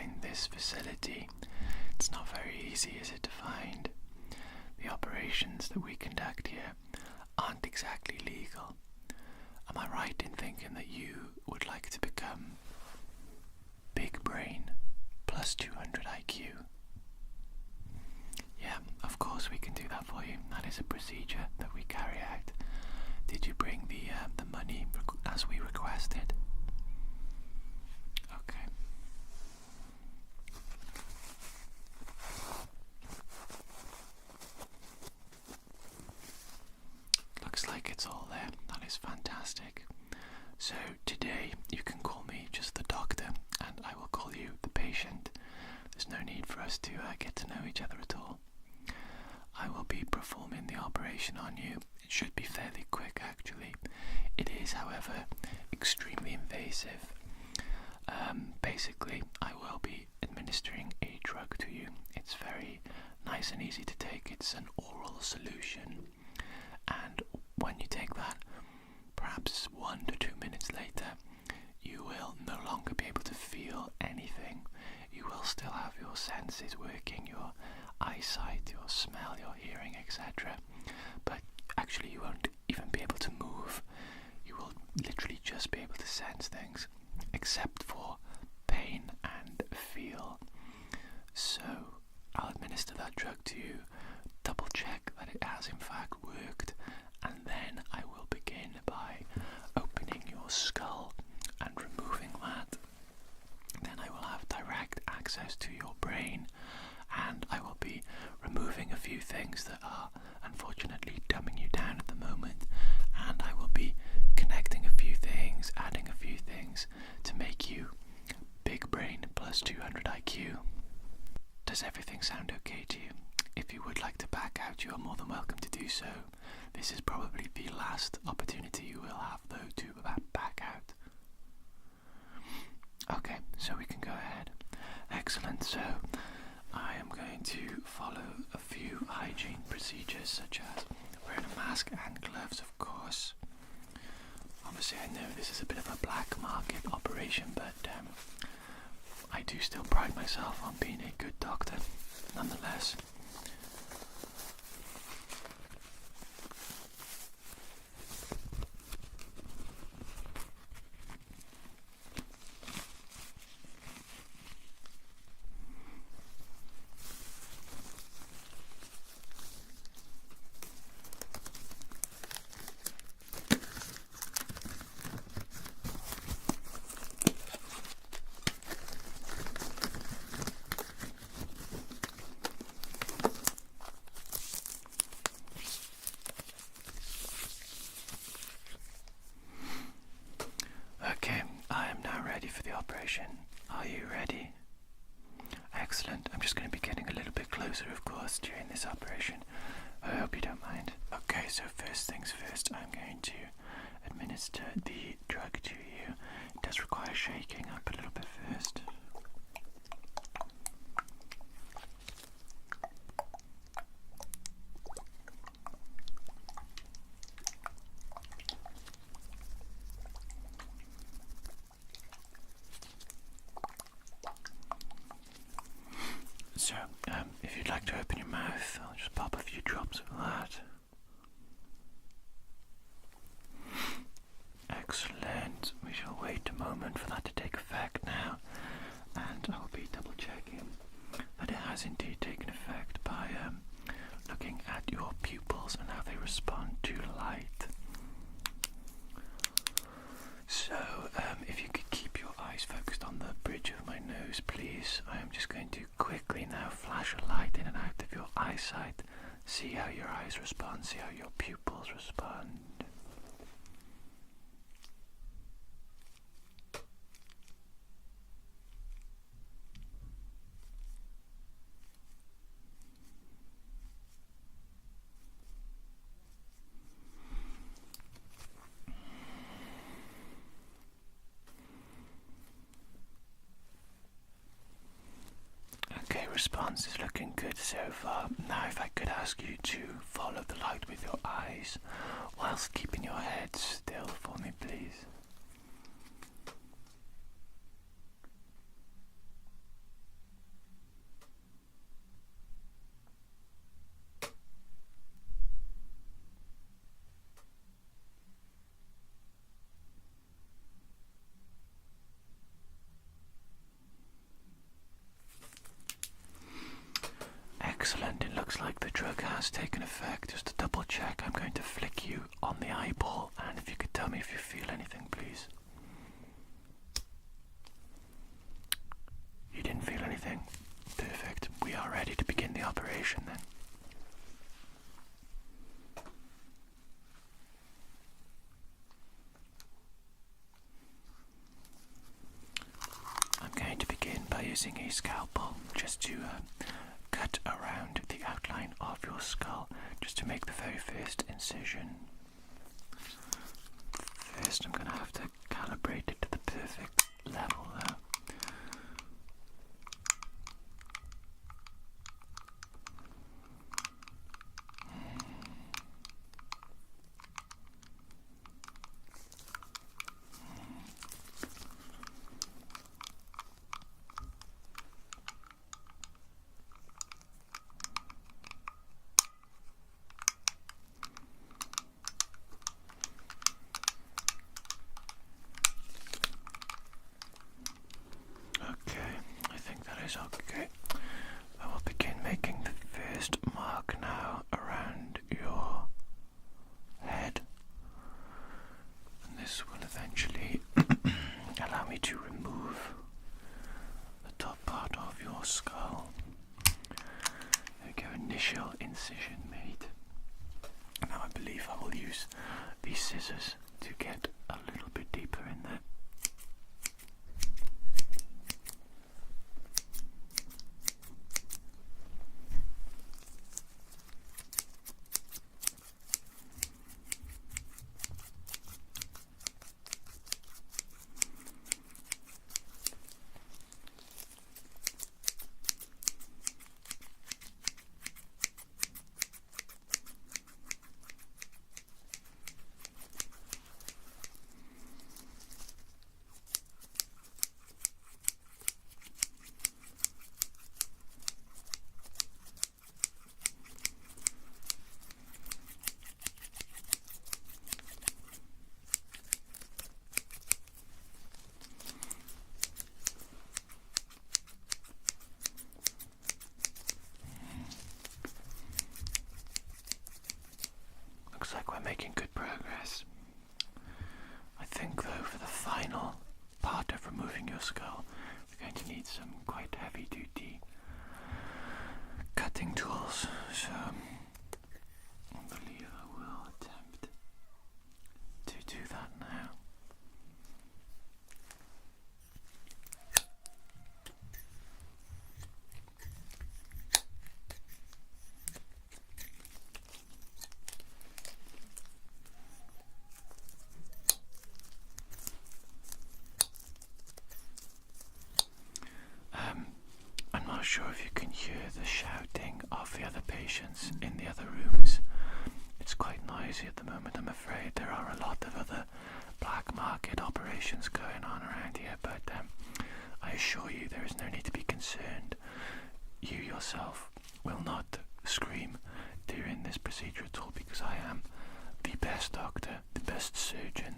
find this facility. It's not very easy, is it, to find? The operations that we conduct here aren't exactly legal. Am I right in thinking that you would like to become big brain plus 200 IQ? Yeah, of course we can do that for you. That is a procedure that we carry out. Did you bring the money as we requested? Okay. Looks like it's all there. That is fantastic. So today you can call me just the doctor and I will call you the patient. There's no need for us to get to know each other at all. I will be performing the operation on you. It should be fairly quick actually. It is, however, extremely invasive. Basically, I will be administering a drug to you. It's very nice and easy to take. It's an oral solution, and when you take that, perhaps 1 to 2 minutes later, you will no longer be able to feel anything. You will still have your senses working, your eyesight, your smell, your hearing, etc. But actually you won't even be able to move. You will literally just be able to sense things, except for pain and feel. So I'll administer that drug to you, double check that it has in fact worked, and then I will begin by opening your skull and removing that. Then I will have direct access to your brain, and I will be removing a few things that are unfortunately dumbing you down at the moment, and I will be connecting a few things, adding a few things to make you big brain plus 200 IQ. Does everything sound okay to you? If you would like to back out, you are more than welcome to do so. This is probably the last opportunity you will have though to back out. Okay, so we can go ahead. Excellent. So I am going to follow a few hygiene procedures, such as wearing a mask and gloves, of course. Obviously I know this is a bit of a black market operation, but I do still pride myself on being a good doctor nonetheless. Okay, I am now ready for the operation. Are you ready? Excellent. I'm just going to be getting a little bit closer, of course, during this operation. I hope you don't mind. Okay, so first things first, I'm going to administer the drug to you. It does require shaking up a little bit first. So, if you'd like to open your mouth, I'll just pop a few drops of that. Excellent. We shall wait a moment for that to take effect now, and I'll be double checking that it has indeed taken effect by looking at your pupils and how they respond to light. So, if you could keep your eyes focused on the bridge of my nose, please. I am just going to quickly now flash a light in and out of your eyesight. See how your eyes respond, see how your pupils respond. Response is looking good so far. Now if I could ask you to follow the light with your eyes whilst keeping your head still for me, please. has taken effect. Just to double check, I'm going to flick you on the eyeball, and if you could tell me if you feel anything, please. You didn't feel anything? Perfect. We are ready to begin the operation then. I'm going to begin by using a scalpel just to cut around the outline of your skull, just to make the very first incision. First, I'm going to have to calibrate it to the perfect level though. Okay, I will begin making the first mark now around your head, and this will eventually allow me to remove the top part of your skull. There we go, initial incision made. Now I believe I will use these scissors to get a little bit deeper in there. Looks like we're making good progress. I think though for the final part of removing your skull, we're going to need some quite heavy duty cutting tools, so I believe I will attempt to do that now. I'm not sure if you can hear the shouting of the other patients in the other rooms. It's quite noisy at the moment, I'm afraid. There are a lot of other black market operations going on around here, but I assure you there is no need to be concerned. You yourself will not scream during this procedure at all, because I am the best doctor, the best surgeon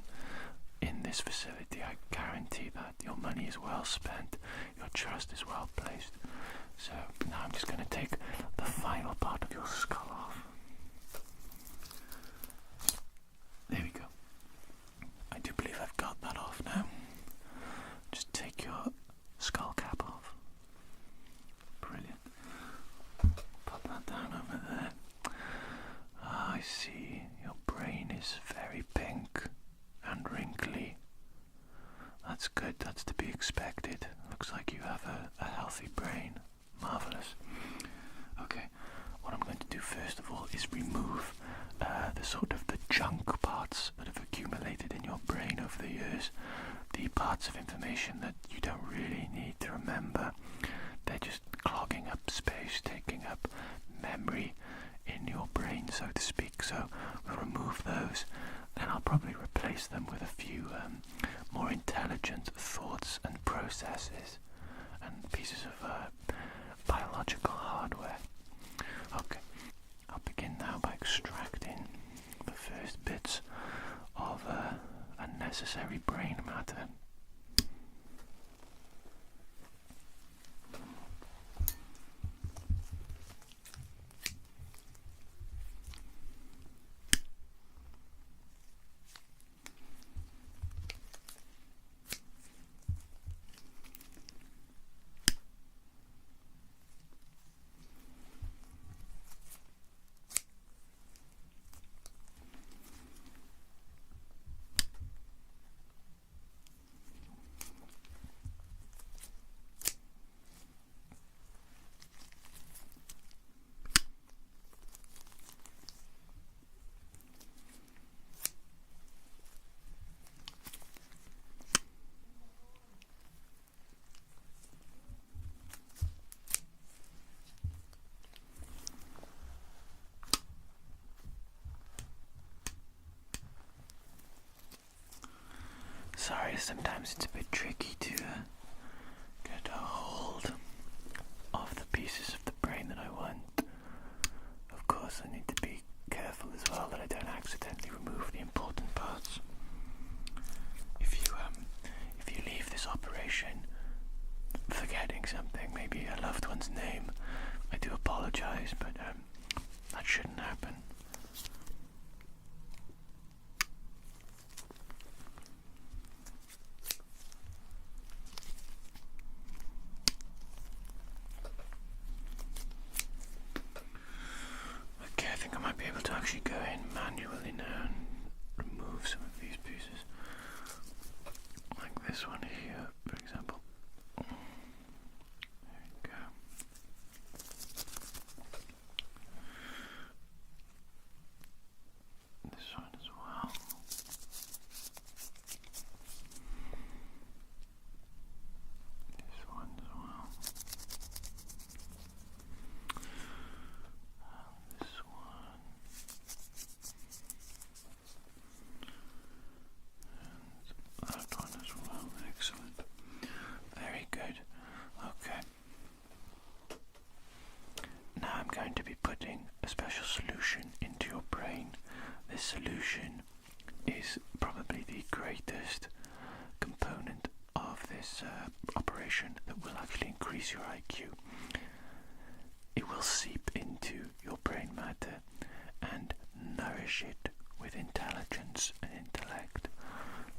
in this facility. I guarantee that your money is well spent, your trust is well placed. So now I'm just going to take the final part of your skull off. There we go. I do believe I've got that off now. Just take your skull cap off. Brilliant. Pop that down over there. Ah, I see. Your brain is very pink and wrinkly. That's good, that's to be expected. Looks like you have a healthy brain. Marvellous. Okay, what I'm going to do first of all is remove the sort of the junk parts that have accumulated in your brain over the years. The parts of information that you don't really need to remember. They're just clogging up space, taking up memory in your brain, so to speak. So we'll remove those, and I'll probably replace them with a few more intelligent thoughts and processes and pieces of biological hardware. Okay, I'll begin now by extracting the first bits of unnecessary brain matter. Sorry, sometimes it's a bit tricky to get a hold of the pieces of the brain that I want. Of course, I need to be careful as well that I don't accidentally remove the important parts. If you leave this operation forgetting something, maybe a loved one's name, I do apologize, but that shouldn't happen. Okay, I think I might be able to actually go in manually now and remove some of these pieces. Like this one here, for example. There we go. This one as well. This one as well. And this one. And that one as well. Excellent. Very good. Okay. Now I'm going to be putting a special solution into your brain. This solution is probably the greatest component of this operation that will actually increase your IQ. It will seep into your brain matter and nourish it with intelligence and intellect.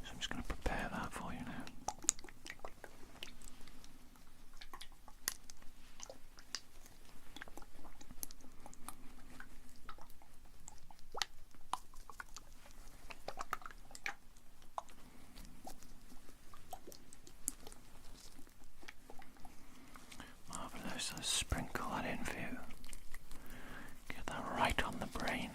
So I'm just going to prepare that for you now. Marvellous. I'll sprinkle that in for you. Get that right on the brain.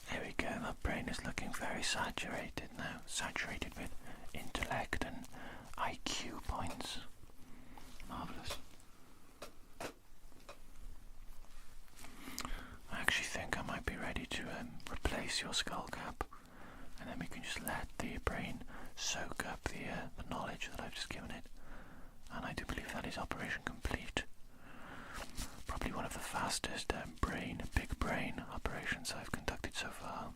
There we go, that brain is looking very saturated now. Saturated with intellect and IQ points. Marvellous. I actually think I might be ready to replace your skull cap, and then we can just let the brain soak up the knowledge that I've just given it. And I do believe that is operation complete. Probably one of the fastest big brain operations I've conducted so far.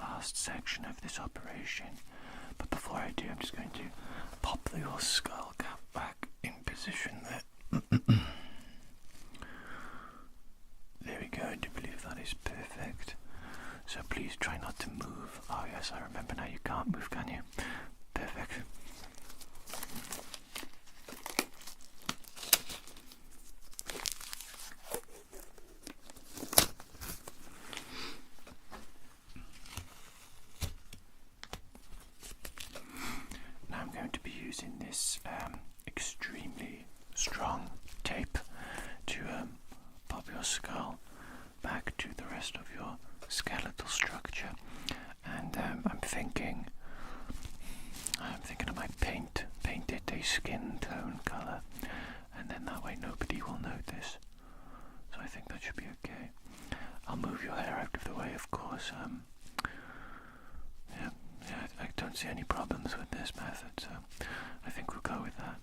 Last section of this operation, but before I do, I'm just going to pop your skull cap back in position there. There we go. I do believe that is perfect, so please try not to move. Oh yes, I remember now, you can't move, can you? Perfect. Using this extremely strong tape to pop your skull back to the rest of your skeletal structure, and I'm thinking I might paint it a skin tone color, and then that way nobody will notice. So I think that should be okay. I'll move your hair out of the way, of course. Yeah, I don't see any problems with this method, so I think we'll go with that.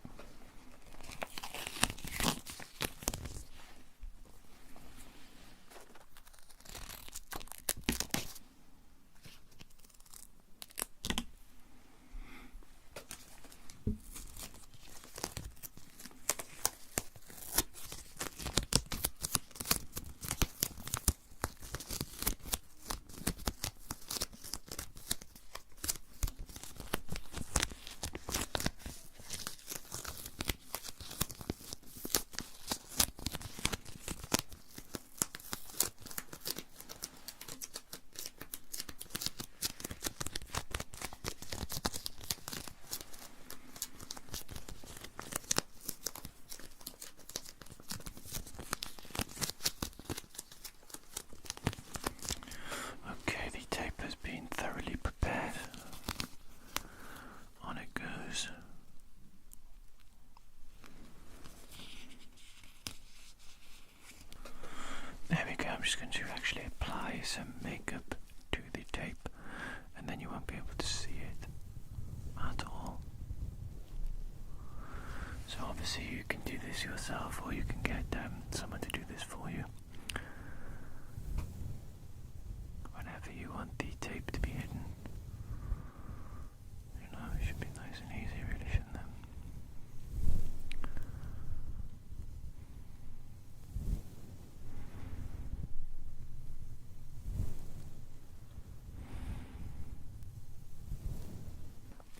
just going to actually apply some makeup to the tape, and then you won't be able to see it at all. So obviously you can do this yourself, or you can get someone to do this for you. Whenever you want the tape to be hidden, it should be nice and easy, really, shouldn't it?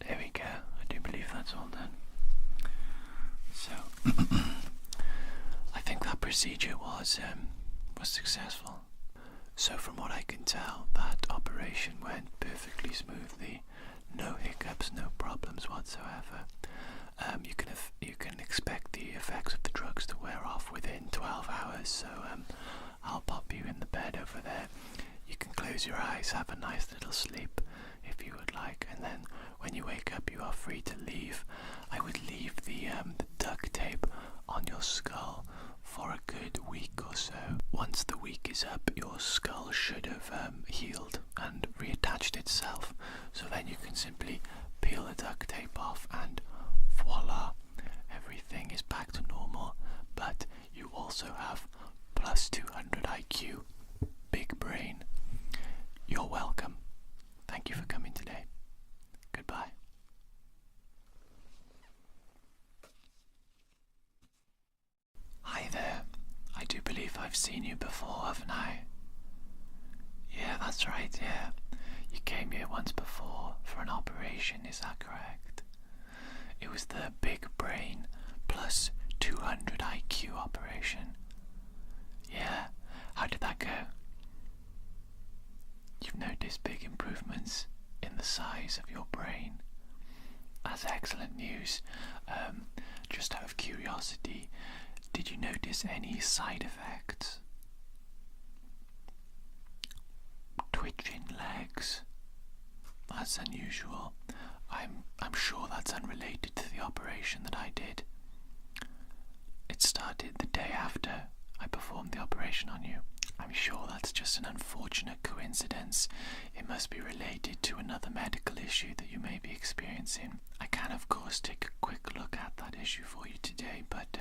There we go. I do believe that's all done. So, I think that procedure was successful. So from what I can tell, that operation went perfectly smoothly. No hiccups, no problems whatsoever. You can expect the effects of the drugs to wear off within 12 hours. So I'll pop you in the bed over there. You can close your eyes, have a nice little sleep if you would like, and then when you wake up, you are free to leave. I would leave the duct tape on your skull for a good week or so. Once the week is up, your skull should have healed and reattached itself, so then you can simply peel the duct tape off and voila, everything is back to normal. But you also have plus 200 IQ, big brain. You're welcome. Thank you for coming today. Goodbye. Hi there. I do believe I've seen you before, haven't I? Yeah, that's right, yeah. You came here once before for an operation, is that correct? It was the big brain plus 200 IQ operation. Yeah, how did that go? You've noticed big improvements in the size of your brain. That's excellent news. Just out of curiosity, did you notice any side effects? Twitching legs. That's unusual. I'm sure that's unrelated to the operation that I did. It started the day after I performed the operation on you. I'm sure that's just an unfortunate coincidence. It must be related to another medical issue that you may be experiencing. I can, of course, take a quick look at that issue for you today, but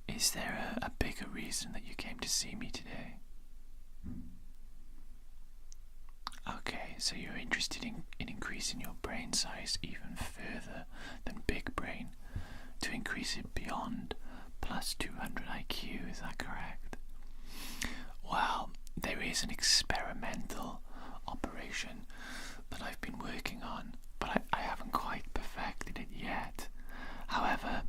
is there a bigger reason that you came to see me today? Okay, so you're interested in increasing your brain size even further than big brain, to increase it beyond plus 200 IQ, is that correct? Well, there is an experimental operation that I've been working on, but I haven't quite perfected it yet. However,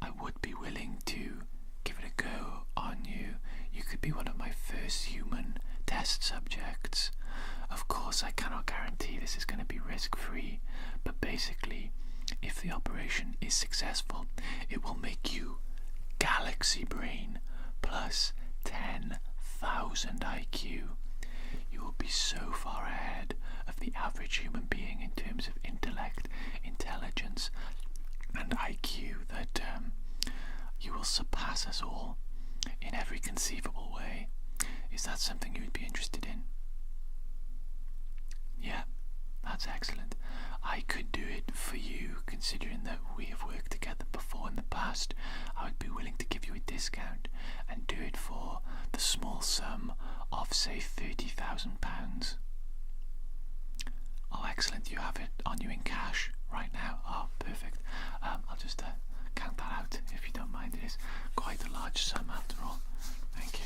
I would be willing to give it a go on you. You could be one of my first human test subjects. Of course, I cannot guarantee this is going to be risk-free, but basically, if the operation is successful, it will make you galaxy brain plus 10,000 IQ. You will be so far ahead of the average human being in terms of intellect, intelligence, and IQ that you will surpass us all in every conceivable way. Is that something you would be interested in? Yeah, that's excellent. I could do it for you, considering that we have worked together before in the past. I would be willing to give you a discount and do it for the small sum of, say, £30,000. Oh, excellent. You have it on you in cash right now. Oh, perfect. I'll just count that out, if you don't mind. It is quite a large sum after all. Thank you.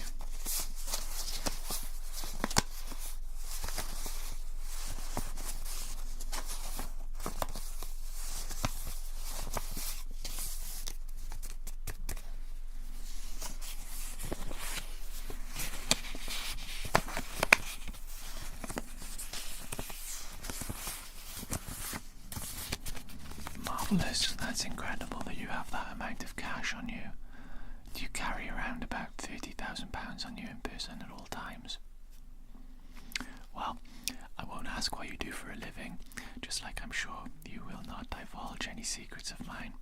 Marvellous. That's incredible that you have that amount of cash on you. Do you carry around about £30,000 on you in person at all times? Well, I won't ask what you do for a living, just like I'm sure you will not divulge any secrets of mine.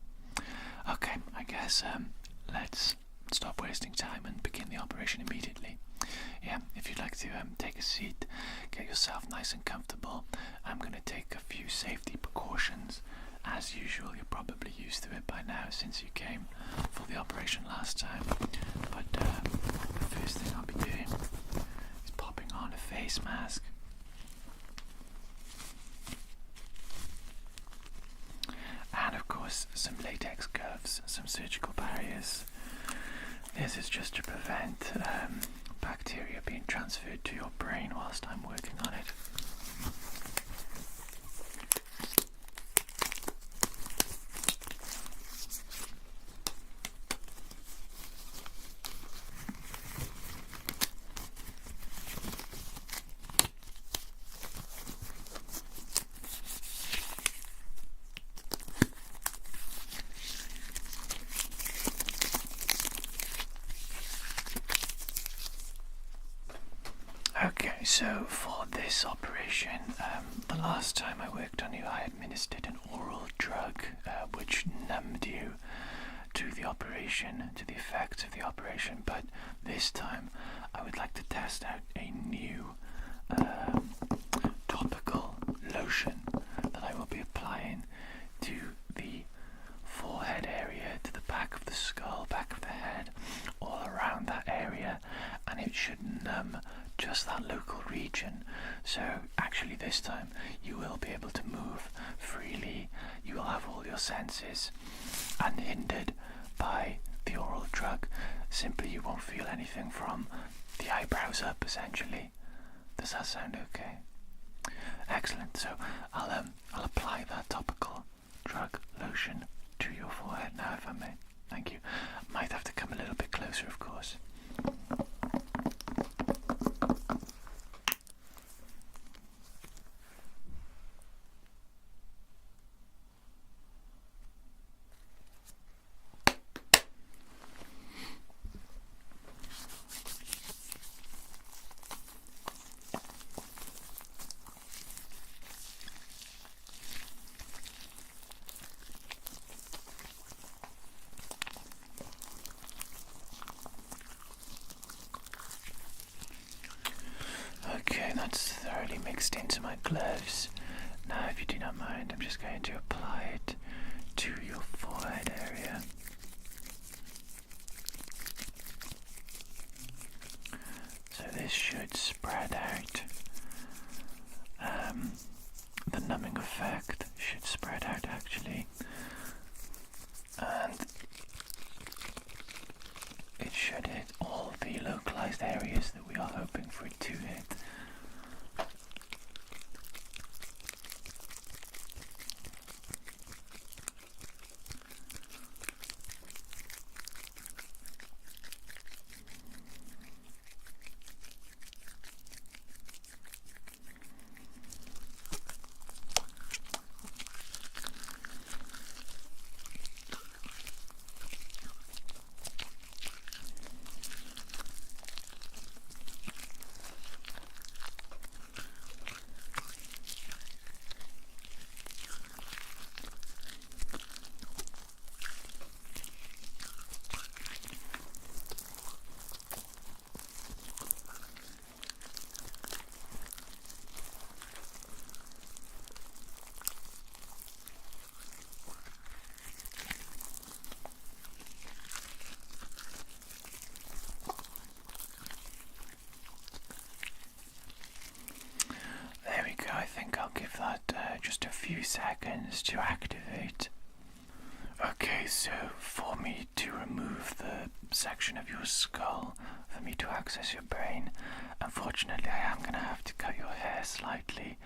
Okay, I guess let's stop wasting time and begin the operation immediately. yeah, if you'd like to take a seat, get yourself nice and comfortable. I'm going to take a few safety precautions. As usual, you're probably used to it by now since you came for the operation last time. But the first thing I'll be doing is popping on a face mask. And of course, some latex gloves, some surgical barriers. This is just to prevent bacteria being transferred to your brain whilst I'm working on it. Okay, so for this operation, the last time I worked on you, I administered an oral drug which numbed you to the operation, to the effects of the operation, but this time I would like to test out a new topical lotion that I will be applying to the forehead area, to the back of the skull, back of the head, all around that area, and it should numb just that local region. So actually this time you will be able to move freely, you will have all your senses unhindered by the oral drug. Simply you won't feel anything from the eyebrows up, essentially. Does that sound okay? Excellent. So I'll apply that topical drug lotion to your forehead now, if I may. Thank you. Might have to come a little bit closer, of course. Okay, that's thoroughly mixed into my gloves. Now, if you do not mind, I'm just going to apply it to your forehead area. So this should spread out. The numbing effect should spread out actually. And it should hit all the localized areas that we are hoping for it to hit. I think I'll give that just a few seconds to activate. Okay, so for me to remove the section of your skull, for me to access your brain, unfortunately I am going to have to cut your hair slightly.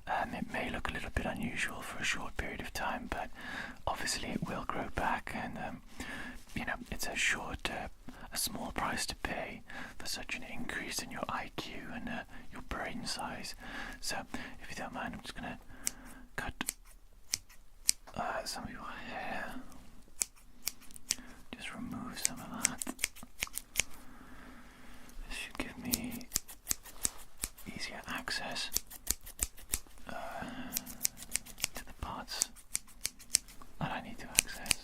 It may look a little bit unusual for a short period of time, but obviously it will grow back, and it's a small price to pay for such an increase in your IQ and your brain size. So if you don't mind, I'm just going to cut some of your hair. Just remove some of that. This should give me easier access to the parts that I need to access.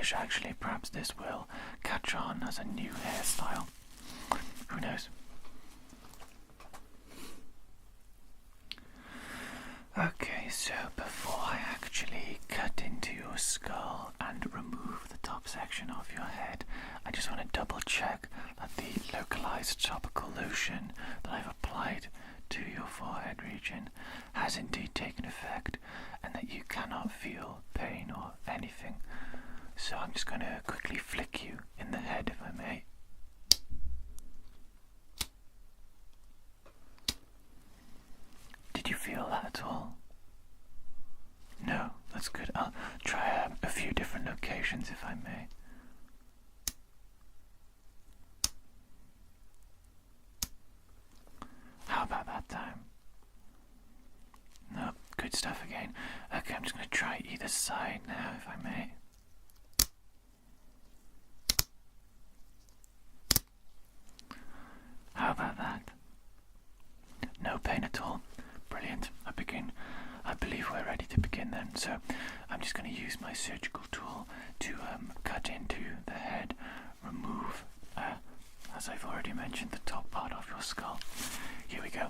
stylish actually. Perhaps this will catch on as a new hairstyle. Who knows? Okay, so before I actually cut into your skull and remove the top section of your head, I just want to double check that the localized topical lotion that I've applied to your forehead region has indeed taken effect and that you cannot feel pain or anything. So I'm just going to quickly flick you in the head, if I may. Did you feel that at all? No, that's good. I'll try a few different locations, if I may. How about that time? No, good stuff again. Okay, I'm just going to try either side now, if I may. How about that? No pain at all. Brilliant. I believe we're ready to begin then. So I'm just going to use my surgical tool to cut into the head, remove, as I've already mentioned, the top part of your skull. Here we go.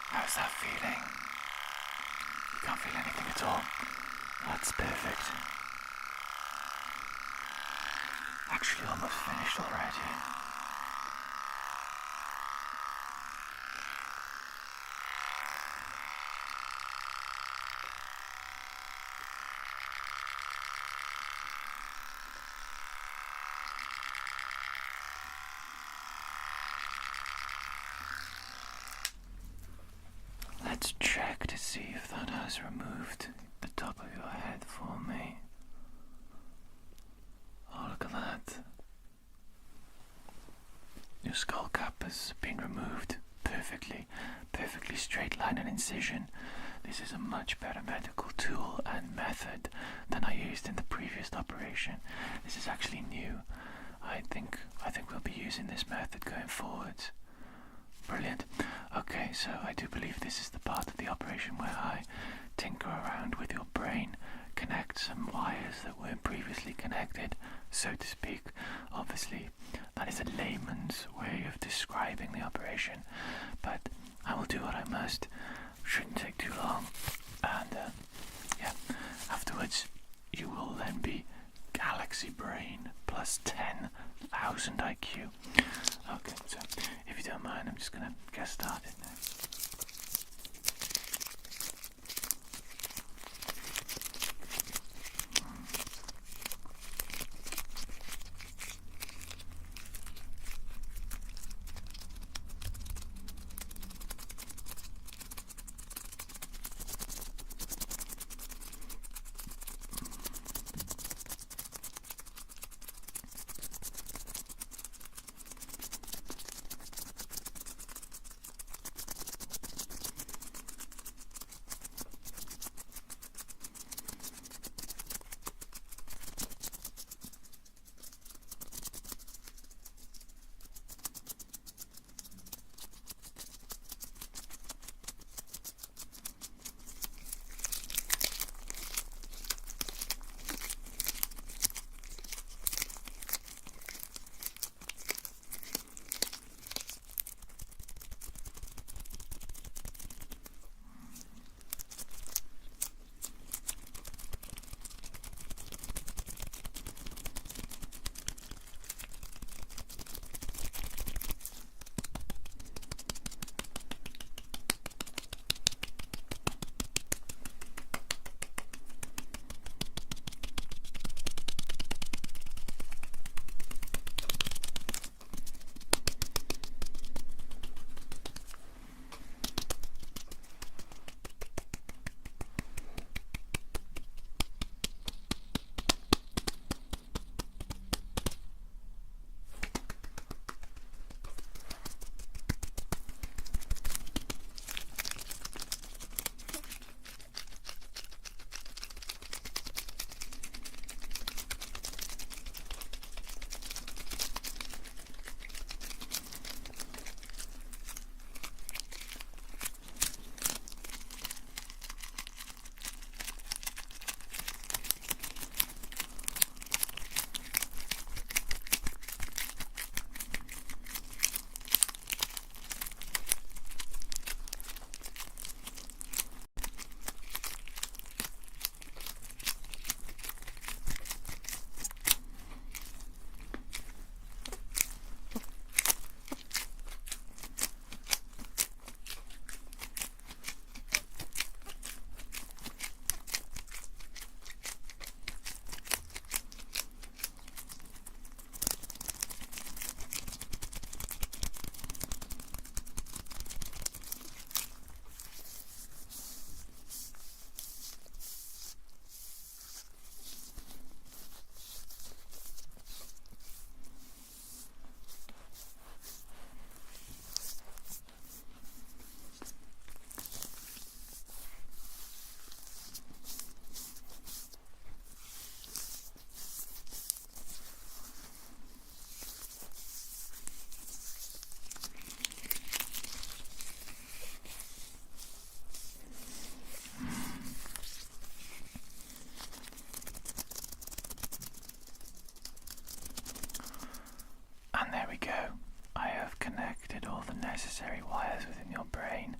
How's that feeling? You can't feel anything at all. That's perfect. Actually almost finished already. Let's check to see if that has removed the top of your head for me. Oh, look at that. Your skull cap has been removed perfectly straight line and incision. This is a much better medical tool and method than I used in the previous operation. This is actually new. I think we'll be using this method going forward. Brilliant. Okay, so I do believe this is the part of the operation where I tinker around with your brain, connect some wires that weren't previously connected, so to speak. Obviously, that is a layman's way of describing the operation, but I will do what I must. Shouldn't take too long, and yeah, afterwards you will then be Galaxy Brain plus 10,000 IQ. Okay, so if you don't mind, I'm just gonna get started now. Necessary wires within your brain.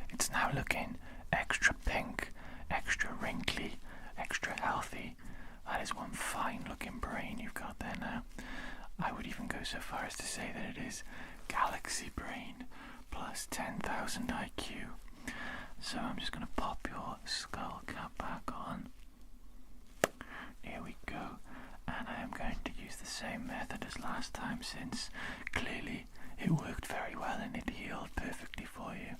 It's now looking extra pink, extra wrinkly, extra healthy. That is one fine looking brain you've got there now. I would even go so far as to say that it is Galaxy Brain plus 10,000 IQ. So I'm just going to pop your skull cap back on. Here we go. And I am going to use the same method as last time, since clearly it worked very well and it healed perfectly for you.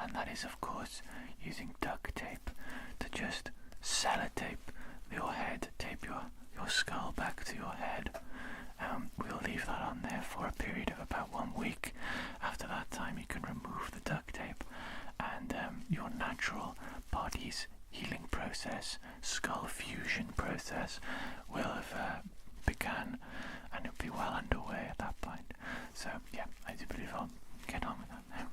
And that is, of course, using duct tape to just sellotape your head, tape your skull back to your head. We'll leave that on there for a period of about 1 week. After that time, you can remove the duct tape, and your natural body's healing process, skull fusion process, will have begun, and it'll be well underway at that point. So yeah, I do believe I'll get on with that now.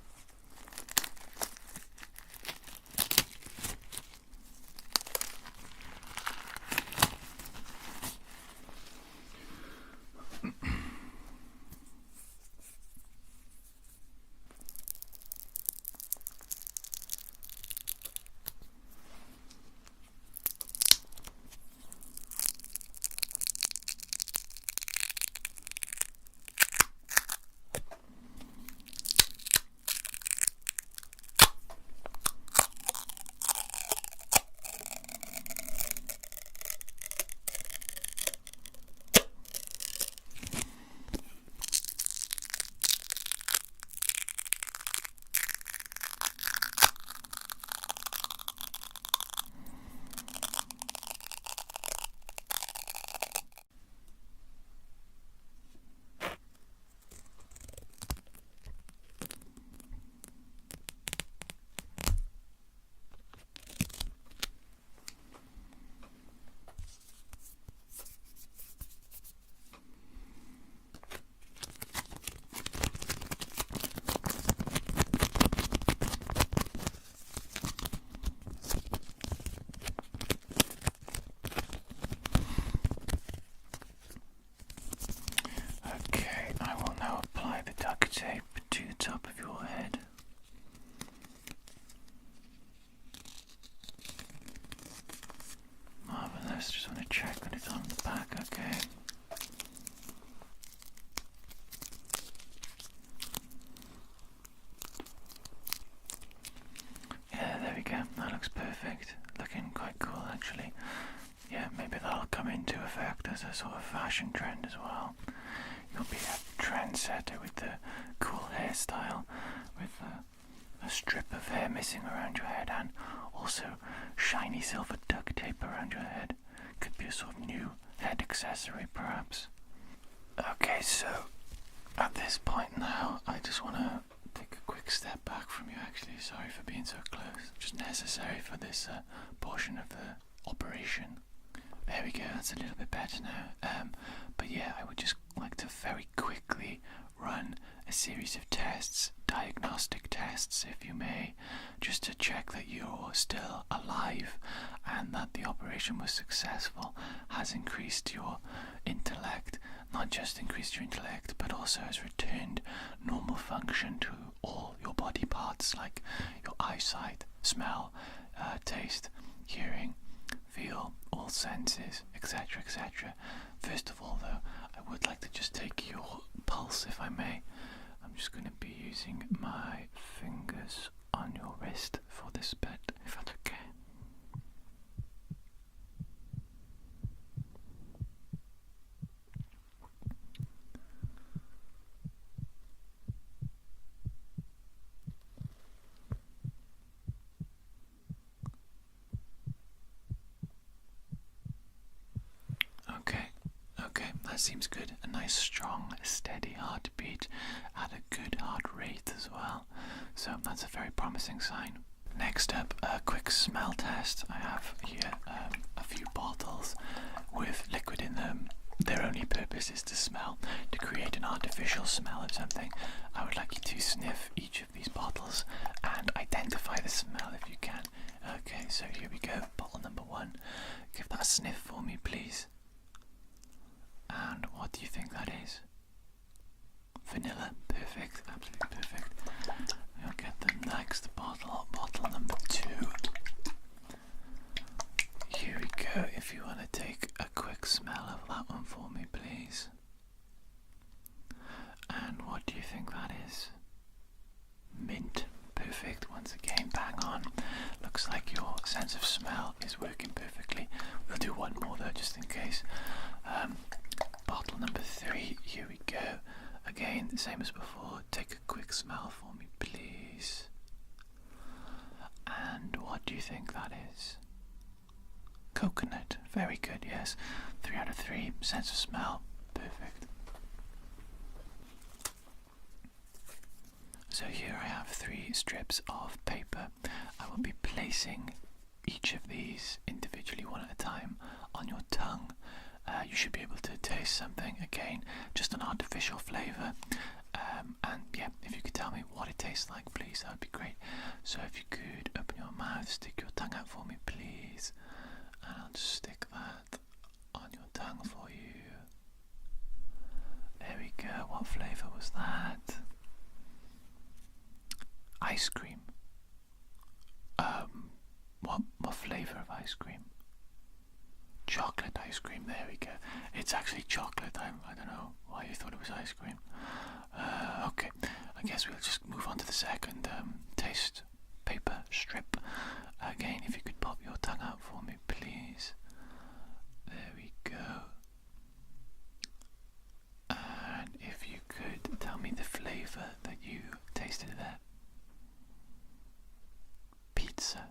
fashion trend as well. You'll be a trendsetter with the cool hairstyle, with a strip of hair missing around your head, and also shiny silver duct tape around your head. Could be a sort of new head accessory, perhaps. Okay, so at this point now, I just want to take a quick step back from you, actually. Sorry for being so close. Just necessary for this portion of the operation. There we go, that's a little bit better now. But yeah, I would just like to very quickly run a series of tests, diagnostic tests if you may, just to check that you're still alive and that the operation was successful, has increased your intellect, not just increased your intellect, but also has returned normal function to all your body parts, like your eyesight, smell, taste, hearing, feel, all senses, etc., etc. First of all, though, I would like to just take your pulse, if I may. I'm just going to be using my fingers on your wrist for this bit, if that's okay. Okay, that seems good. A nice, strong, steady heartbeat at a good heart rate as well. So that's a very promising sign. Next up, a quick smell test. I have here a few bottles with liquid in them. Their only purpose is to smell, to create an artificial smell of something. I would like you to sniff each of these bottles and identify the smell if you can. Okay, so here we go. Bottle number 1. Give that a sniff for me, please. And what do you think that is? Vanilla. Perfect. Absolutely perfect. I'll get the next bottle. Bottle number 2. Here we go. If you want to take a quick smell of that one for me, please. And what do you think that is? Mint. Perfect. Once again, bang on. Looks like your sense of smell is working perfectly. We'll do one more though, just in case. Bottle number 3, here we go. Again, the same as before. Take a quick smell for me, please. And what do you think that is? Coconut. Very good, yes. 3 out of 3. Sense of smell. Perfect. So here I have 3 strips of paper. I will be placing each of these individually, one at a time, on your tongue. You should be able to taste something, again, just an artificial flavour. And yeah, if you could tell me what it tastes like, please, that would be great. So if you could open your mouth, stick your tongue out for me, please. And I'll just stick that on your tongue for you. There we go. What flavour was that? Ice cream. What flavour of ice cream? Chocolate ice cream, there we go. It's actually chocolate. I don't know why you thought it was ice cream. Okay, I guess we'll just move on to the second taste paper strip. Again, if you could pop your tongue out for me, please. There we go. And if you could tell me the flavour that you tasted there. Pizza.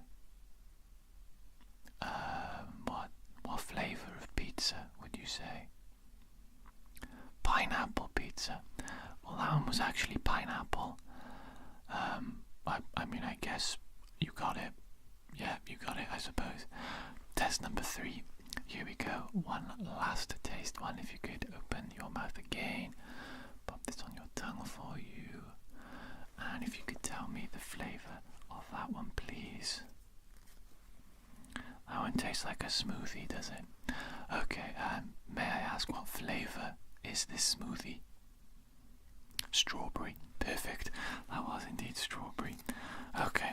What flavour of pizza would you say? Pineapple pizza. Well, that one was actually pineapple. I mean, I guess you got it. Yeah, you got it, I suppose. Test number 3. Here we go. One last taste one. If you could open your mouth again. Pop this on your tongue for you. And if you could tell me the flavour of that one, please. That one tastes like a smoothie, does it? Okay, may I ask what flavour is this smoothie? Strawberry. Perfect. That was indeed strawberry. Okay.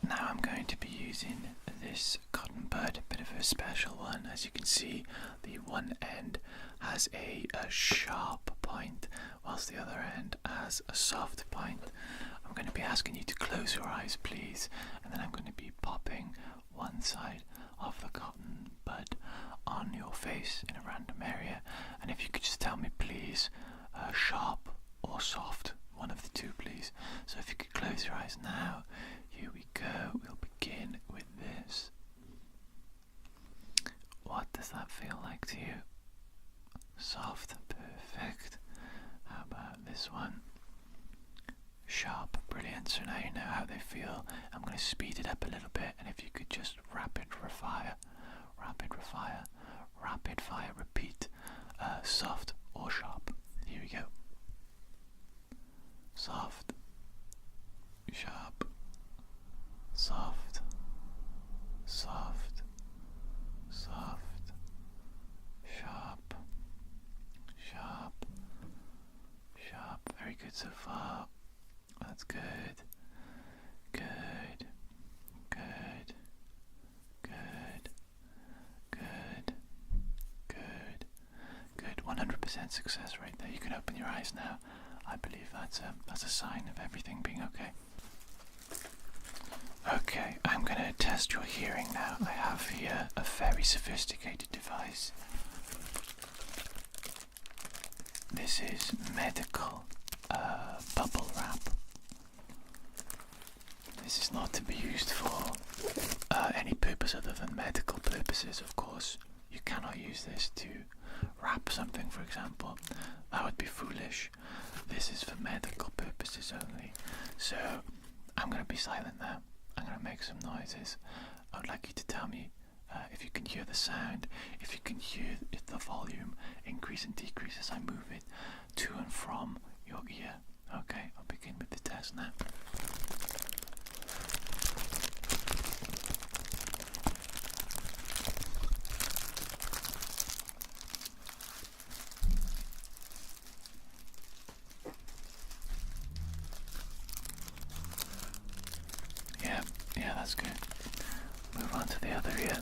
Now I'm going to be using this cotton bud, a bit of a special one. As you can see, the one end has a sharp point, whilst the other end has a soft point. I'm going to be asking you to close your eyes, please, and then I'm going to be popping one side of the cotton bud on your face in a random area, and if you could just tell me, please, sharp or soft, one of the two, please. So if you could close your eyes now. Here we go. We'll begin with this. What does that feel like to you? Soft, perfect. How about this one? Sharp, brilliant. So now you know how they feel. I'm going to speed it up a little bit, and if you could just rapid fire, repeat, soft or sharp. Here we go. Soft, sharp, soft, soft, soft, sharp, sharp, sharp. Very good so far. That's good. Good. Good. Good. Good. Good. Good. 100% success right there. You can open your eyes now. I believe that's a sign of everything being okay. Okay, I'm going to test your hearing now. I have here a very sophisticated device. This is medical bubble wrap. This is not to be used for any purpose other than medical purposes, of course. You cannot use this to wrap something, for example. That would be foolish. This is for medical purposes only. So I'm going to be silent now. I'm going to make some noises. I would like you to tell me if you can hear the sound, if you can hear the volume increase and decrease as I move it to and from your ear. Okay, I'll begin with the test now. Yeah, that's good. Move on to the other ear.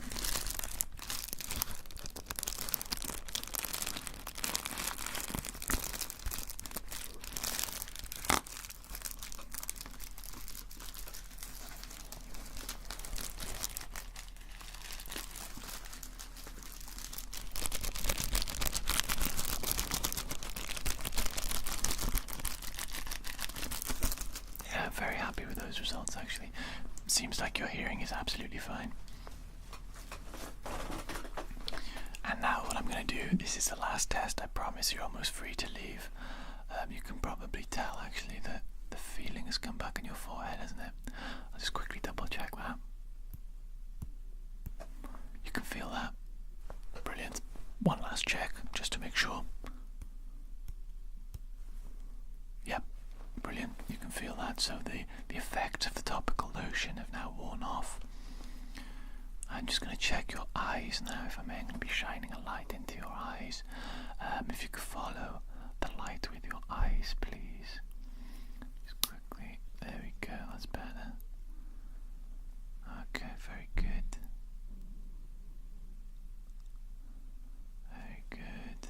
Yeah, very happy with those results actually. Seems like your hearing is absolutely fine. And now what I'm going to do, this is the last test. I promise you're almost free to leave. You can probably tell actually that the feeling has come back in your forehead, hasn't it? I'll just quickly double check that. You can feel that. Brilliant. One last check just to make sure. Yep. Brilliant, you can feel that. So the effects of the topical lotion have now worn off. I'm just going to check your eyes now, if I may. I'm going to be shining a light into your eyes. If you could follow the light with your eyes, please. Just quickly. There we go, that's better. Okay, very good. Very good.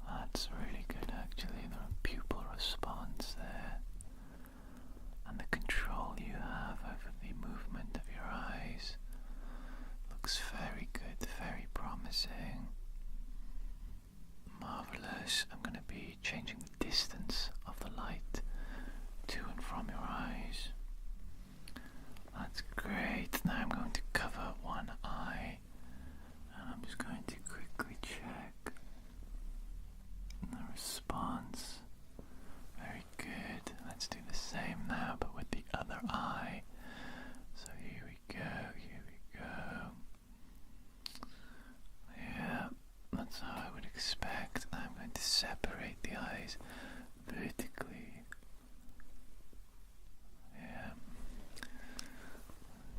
That's really good actually, the pupil response there, and the control you have over the movement of your eyes looks very good, very promising. Marvellous. I'm going to be changing the distance of the light to and from your eyes. That's great. Now I'm going to cover one eye, and I'm just going to quickly check the response. Very good. Let's do the same now, but with the other eye. So here we go, here we go. Yeah, that's how I would expect. I'm going to separate the eyes vertically. Yeah.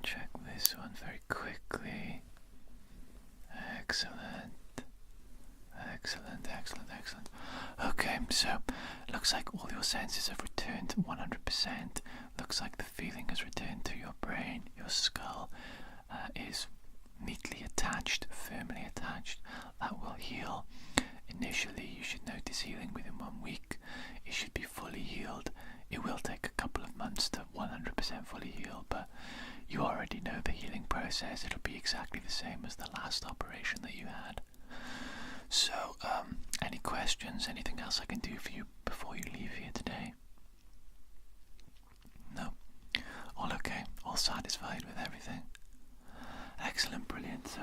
Check this one very quickly. Excellent. Excellent, excellent, excellent. Okay, so looks like all your senses have returned 100%. Looks like the feeling has returned to your brain. Your skull is neatly attached, firmly attached. That will heal it says it'll be exactly the same as the last operation that you had. So, any questions, anything else I can do for you before you leave here today? No? All okay? All satisfied with everything? Excellent, brilliant. So,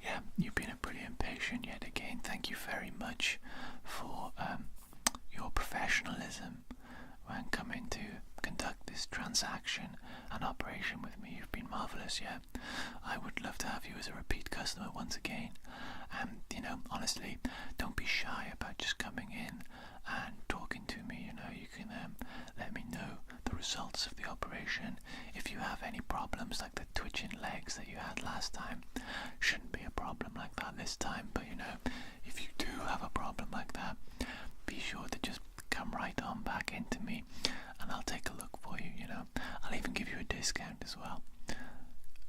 yeah, you've been a brilliant patient yet again. Thank you very much for your professionalism when coming to conduct this transaction and operation with me. You've been marvellous, yeah. I would love to have you as a repeat customer once again. And, honestly, don't be shy about just coming in and talking to me. You can let me know the results of the operation. If you have any problems like the twitching legs that you had last time, shouldn't be a problem like that this time. But, if you do have a problem like that, be sure to just come right on back into me and I'll take a look for you. I'll even give you a discount as well.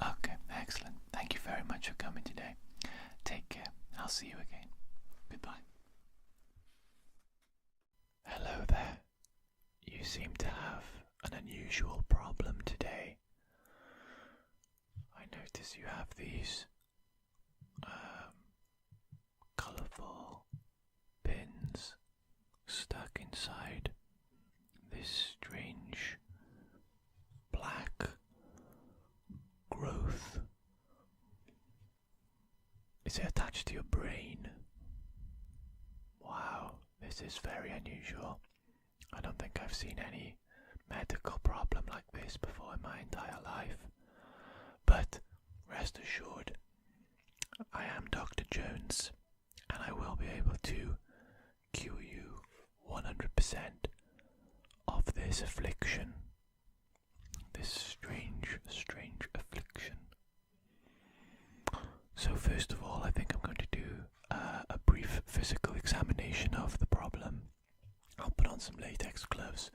Okay, excellent. Thank you very much for coming today. Take care. I'll see you again. Goodbye. Hello there. You seem to have an unusual problem today. I notice you have these colourful pins stuck inside this strange black growth. Is it attached to your brain? Wow, this is very unusual. I don't think I've seen any medical problem like this before in my entire life. But rest assured, I am Dr. Jones, and I will be able to cure you 100% of this affliction. This strange affliction. So first of all, I think I'm going to do a brief physical examination of the problem. I'll put on some latex gloves,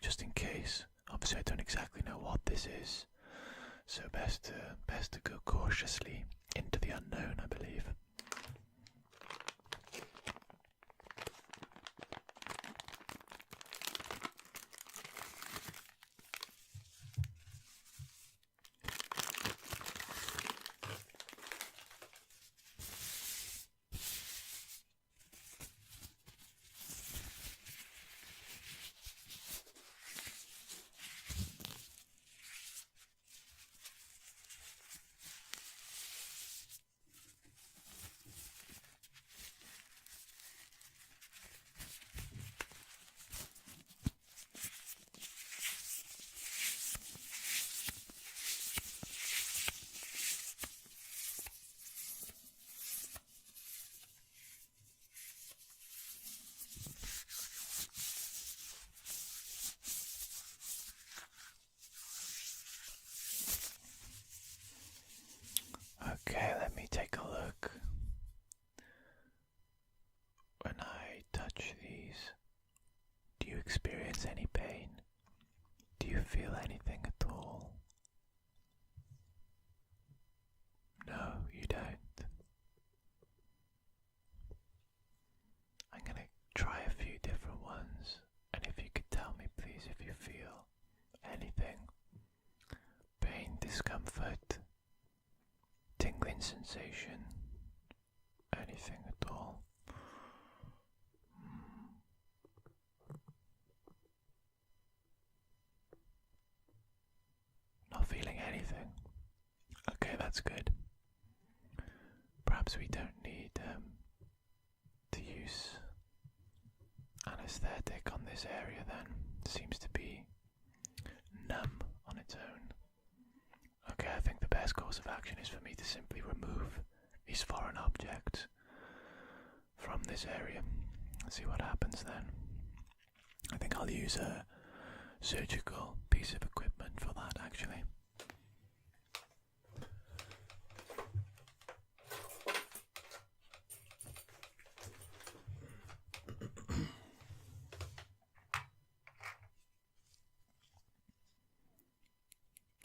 just in case. Obviously I don't exactly know what this is, so best to go cautiously into the unknown, I believe. Okay, let me take a look. When I touch these, do you experience any pain? Do you feel anything at all? No, you don't. I'm gonna try a few different ones, and if you could tell me please if you feel anything. Pain, discomfort, tingling sensation, anything at all. Not feeling anything. Okay, that's good. Perhaps we don't need to use anesthetic on this area then. Seems to be numb on its own. Okay, I think the best course of action is for me to simply remove these foreign objects from this area. See what happens then. I think I'll use a surgical piece of equipment for that actually.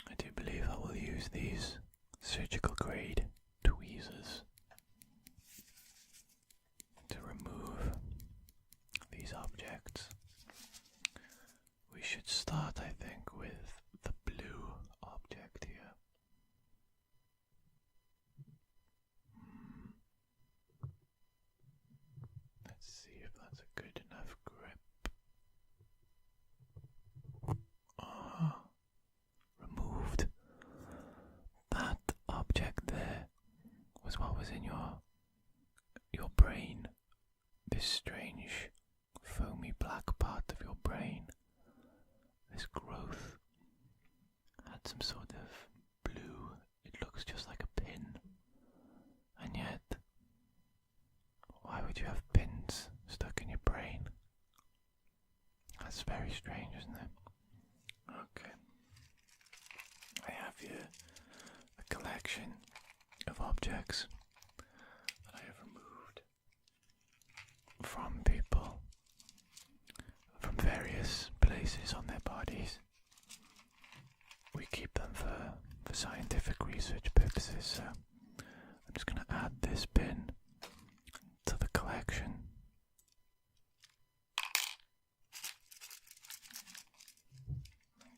I do believe I will use these surgical grade tweezers to remove these objects. We should start, I think, with the blue object here. That's a good enough grip. Ah, removed. That object there was what was in your brain. This strange foamy black part of your brain. This growth had some sort of blue, it looks just like a pin. And yet, why would you have pins stuck in your brain? That's very strange, isn't it? Okay. I have here a collection of objects that I have removed from people from various places on their bodies. We keep them for scientific research purposes, so I'm just going to add this pin to the collection.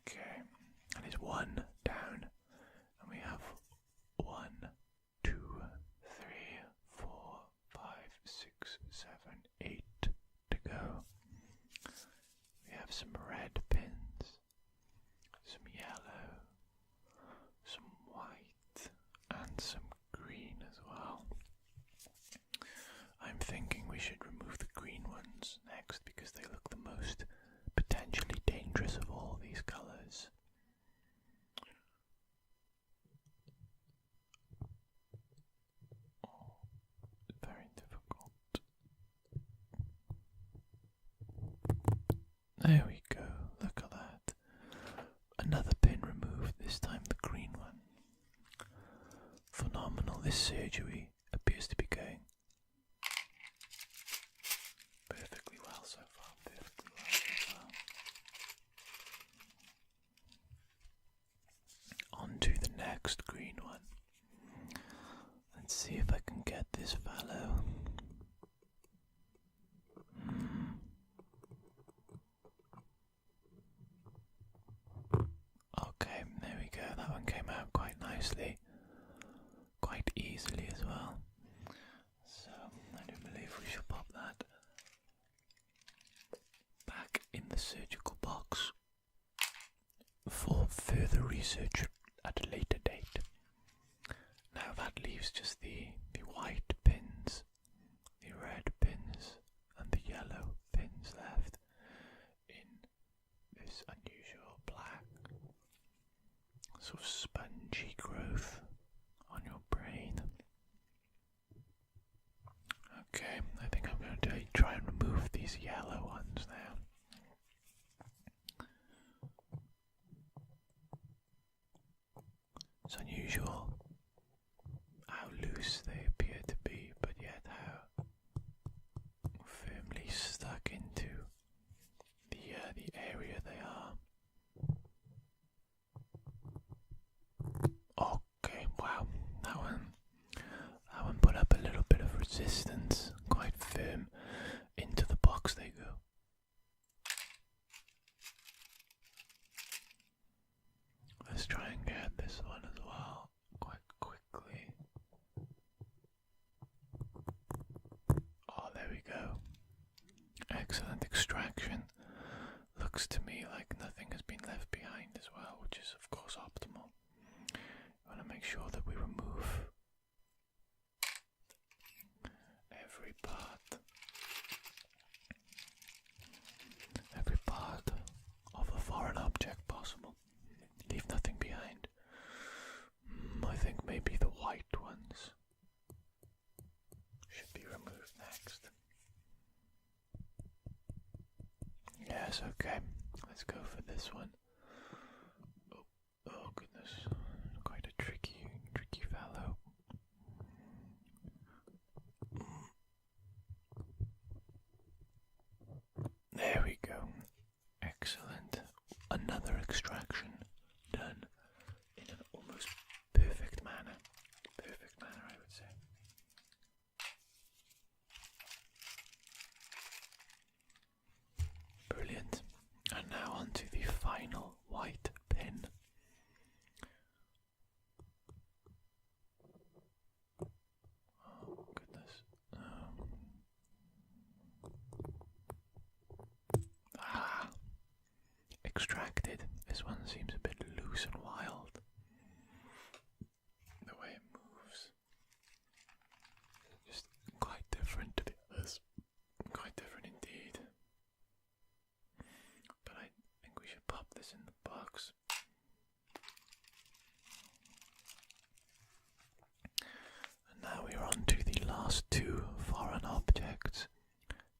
Okay, that is one down, and we have 1, 2, 3, 4, 5, 6, 7, 8 to go. We have some red pins, some yellow, some white, and some green as well. I'm thinking we should remove the green ones next because they look the most potentially dangerous of all these colours. Oh, very difficult. There we go, look at that. Another pin removed, this time the green one. Phenomenal, this surgery appears to be going perfectly well so far, On to the next green one. Let's see if I can get this fellow. Okay, there we go, that one came out quite nicely. Quite easily as well. So, I do believe we should pop that back in the surgical box for further research at a later date. Now that leaves just the white pins, the red pins, and the yellow pins left in this unusual black sort of spongy growth on your brain. Okay, I think I'm going to try and remove these yellow ones now. It's unusual how loose they appear to be, but yet how firmly stuck into the area they are. Okay, wow, that one put up a little bit of resistance, quite firm. Into the box they go. Let's try and get this one as well, quite quickly. Oh, there we go. Excellent extraction. Looks to me like nothing has been left behind as well, which is of course optimal. We want to make sure that we remove every part of a foreign object possible. Leave nothing behind. I think maybe the white ones should be removed next. Yes, okay. Let's go for this one. Oh goodness. Quite a tricky fellow. There we go. Excellent. Another extraction done in an almost perfect manner. Perfect manner, I would say. Brilliant. And now on to the final extracted. This one seems a bit loose and wild. The way it moves. Just quite different to the others. Quite different indeed. But I think we should pop this in the box. And now we're on to the last two foreign objects.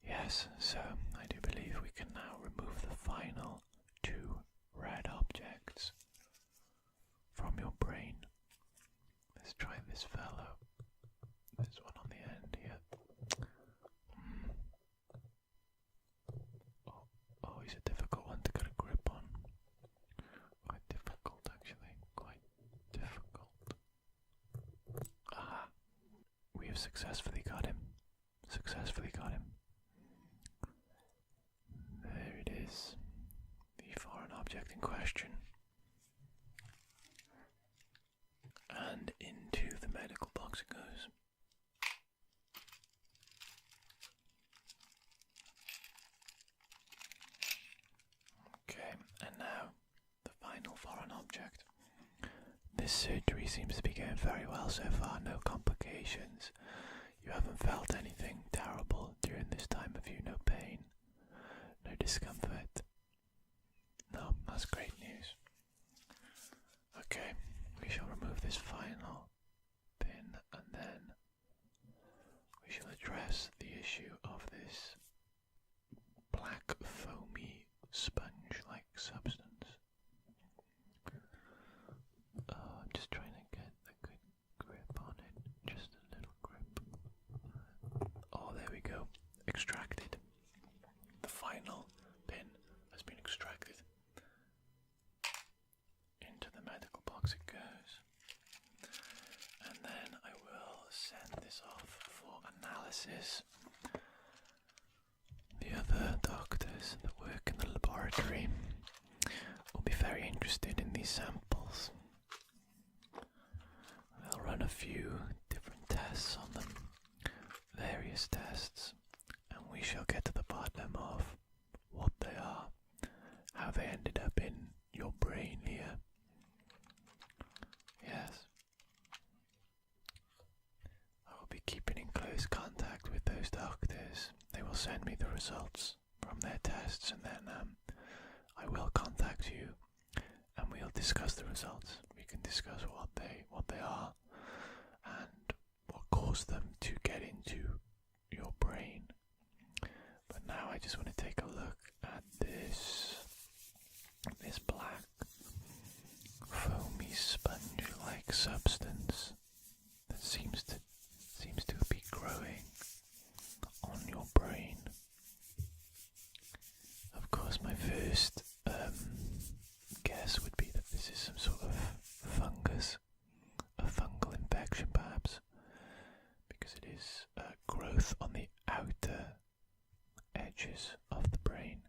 Yes, so I do believe we can now remove the final two red objects from your brain. Let's try this fellow. This one on the end here. Oh, he's a difficult one to get a grip on. Quite difficult, actually. Quite difficult. Ah, we have successfully got him. Successfully got him. There it is. The foreign object in question. And into the medical box it goes. Okay, and now the final foreign object. This surgery seems to be going very well so far, no complications. You haven't felt anything terrible during this time of you, no pain, no discomfort. No, that's great news. Okay, we shall remove this final pin and then we shall address the issue of this black foamy sponge-like substance. I'm just trying to get a good grip on it, just a little grip. Oh, there we go, extracted. The final pin has been extracted. Into the medical box it goes. And then I will send this off for analysis. The other doctors that work in the laboratory will be very interested in these samples. They'll run a few different tests on them, various tests, and we shall get to the bottom of what they are, how they ended up in your brain here. Yes. I will be keeping in close contact with those doctors. They will send me the results from their tests and then I will contact you and we'll discuss the results. We can discuss what they are and what caused them to get into your brain. But now I just want to take a look at this black foamy sponge-like substance that seems to be growing on your brain. Of course, my first guess would be that this is some sort of fungus, a fungal infection perhaps, because it is growth on the outer edges of the brain,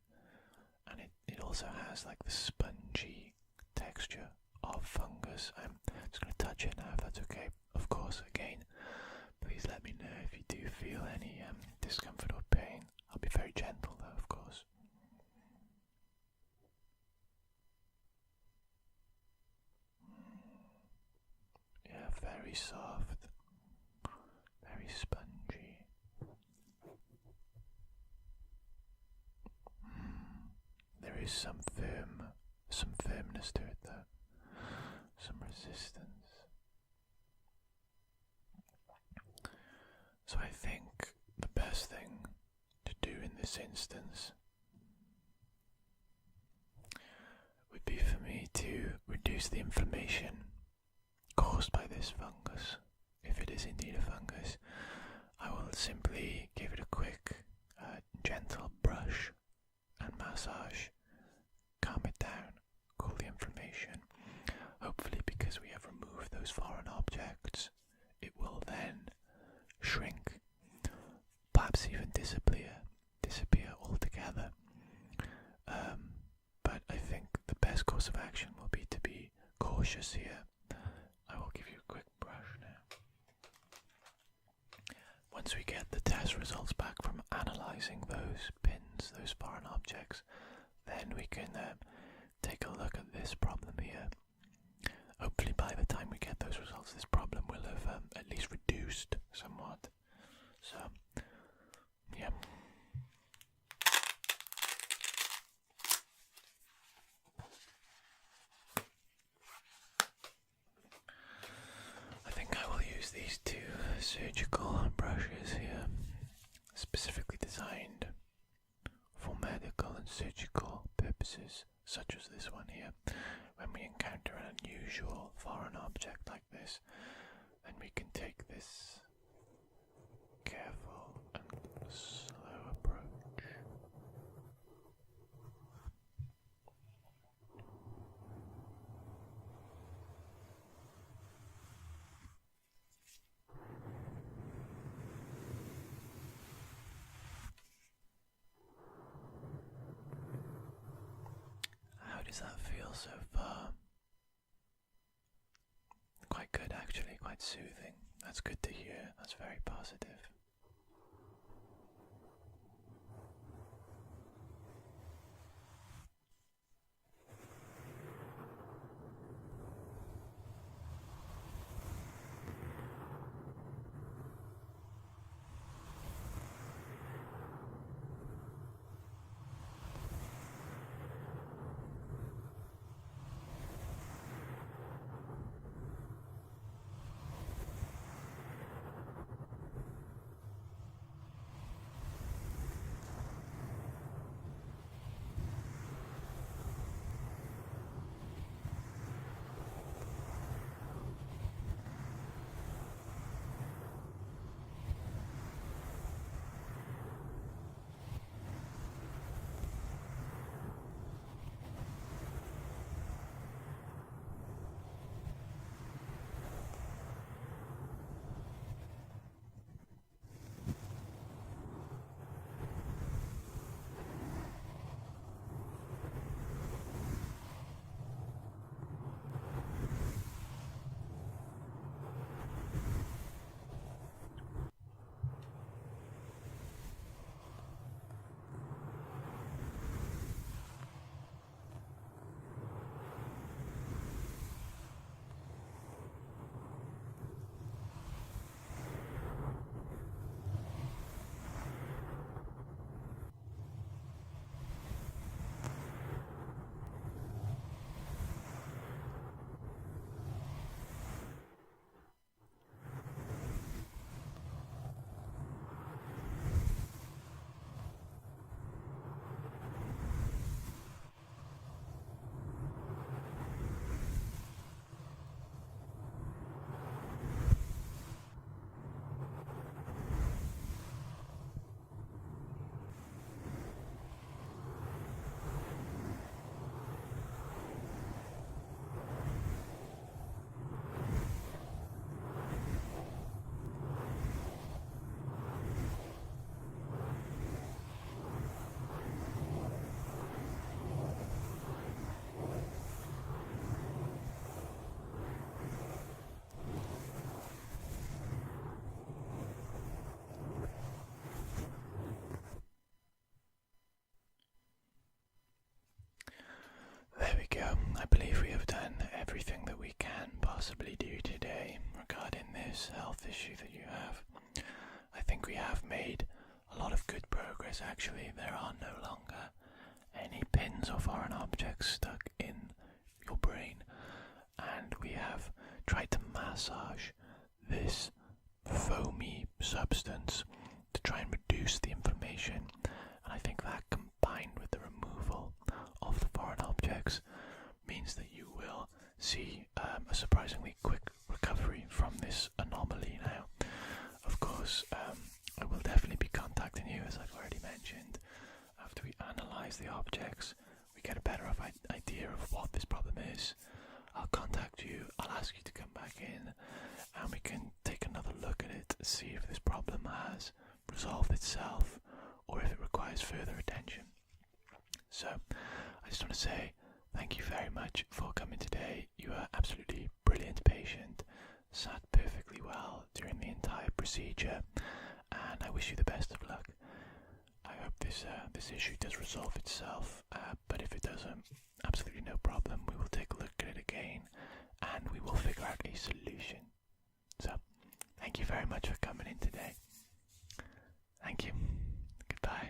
and it also has like the spongy texture of fungus. I'm just going to touch it now if that's okay. Of course, again, please let me know if you do feel any discomfort or pain. I'll be very gentle though, of course. Yeah, very soft, very spongy. There is some firmness to it though, some resistance. So I think the best thing to do in this instance would be for me to reduce the inflammation caused by this fungus. If it is indeed a fungus, I will simply give it a quick, gentle brush and massage, calm it down, cool the inflammation. Hopefully, because we have removed those foreign objects, it will then shrink, perhaps even disappear altogether. But I think the best course of action will be to be cautious here. I will give you a quick brush now. Once we get the test results back from analysing those pins, those foreign objects, then we can take a look at this problem here. Hopefully by the time we get those results, this problem will have at least reduced somewhat. So, yeah. I think I will use these two surgical brushes here, specifically designed for medical and surgical purposes, such as this one here. When we encounter an unusual foreign object like this, then we can take this careful and slow approach. How does that feel so far? Quite good actually, quite soothing. That's good to hear, that's very positive. I believe we have done everything that we can possibly do today regarding this health issue that you have. I think we have made a lot of good progress actually. There are no longer any pins or foreign objects stuck in your brain, and we have tried to massage this foamy substance to try and reduce the inflammation, and I think that combined with the removal of the foreign objects means that you will see a surprisingly quick recovery from this anomaly now. Of course, I will definitely be contacting you, as I've already mentioned. After we analyse the objects, we get a better idea of what this problem is. I'll contact you, I'll ask you to come back in, and we can take another look at it, see if this problem has resolved itself or if it requires further attention. So, I just want to say thank you very much for coming today. You are absolutely brilliant patient, sat perfectly well during the entire procedure, and I wish you the best of luck. I hope this issue does resolve itself, but if it doesn't, absolutely no problem. We will take a look at it again and we will figure out a solution. So, thank you very much for coming in today. Thank you. Goodbye.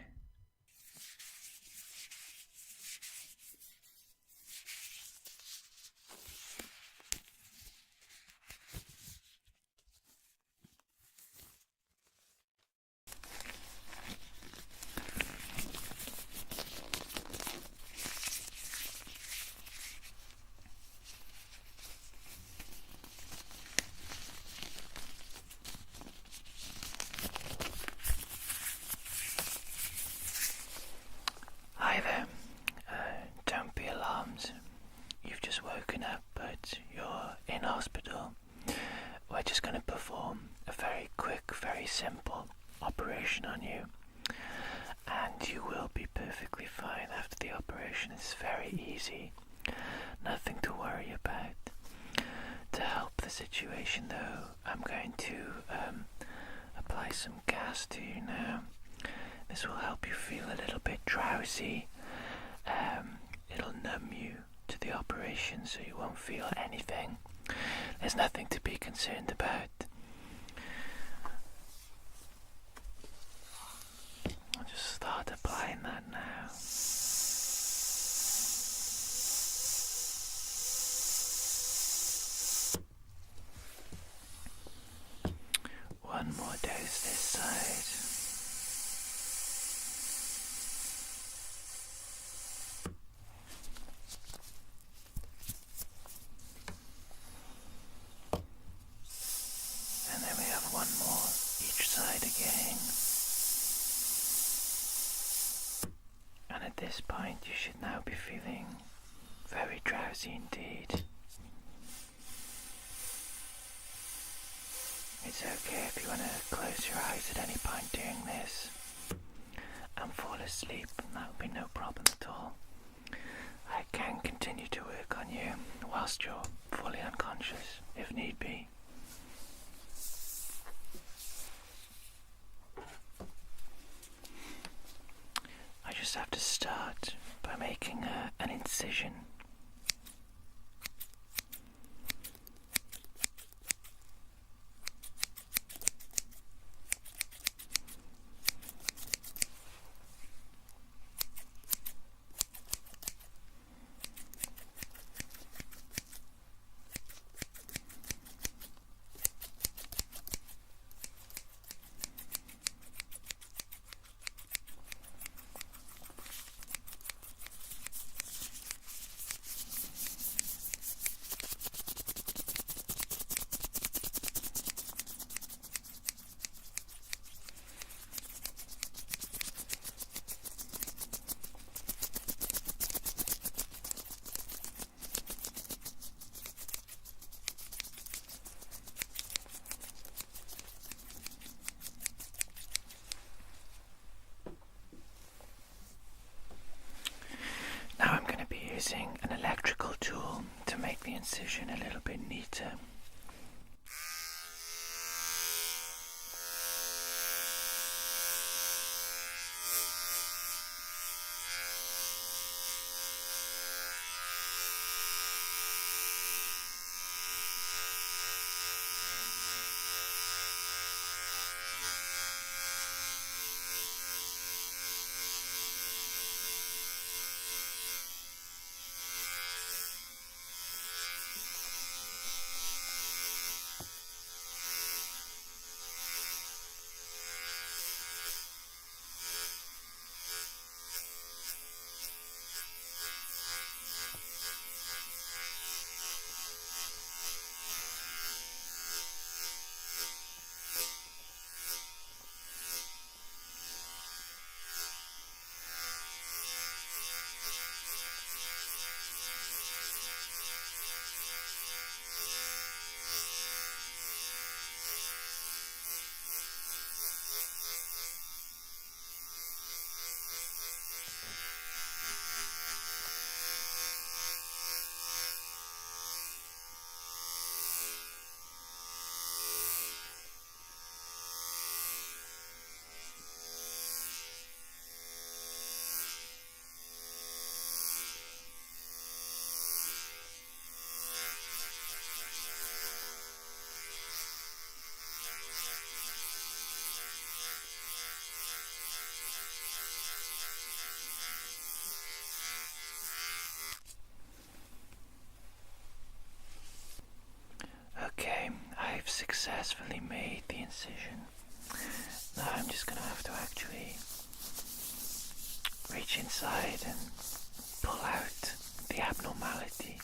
Hi there. Don't be alarmed. You've just woken up, but you're in hospital. We're just going to perform a very quick, very simple operation on you. And you will be perfectly fine after the operation. It's very easy. Nothing to worry about. To help the situation though, I'm going to apply some gas to you now. This will help you feel a little bit drowsy. It'll numb you to the operation so you won't feel anything. There's nothing to be concerned about. I'll just start applying that now. One more dose this side. And then we have one more each side again. And at this point you should now be feeling very drowsy indeed. It's okay if you want to close your eyes at any point during this and fall asleep, that will be no problem at all. I can continue to work on you whilst you're fully unconscious, if need be. I just have to start by making an incision. Now I'm going to be using an electrical tool to make the incision a little bit neater. successfully made the incision. Now I'm just going to have to actually reach inside and pull out the abnormality.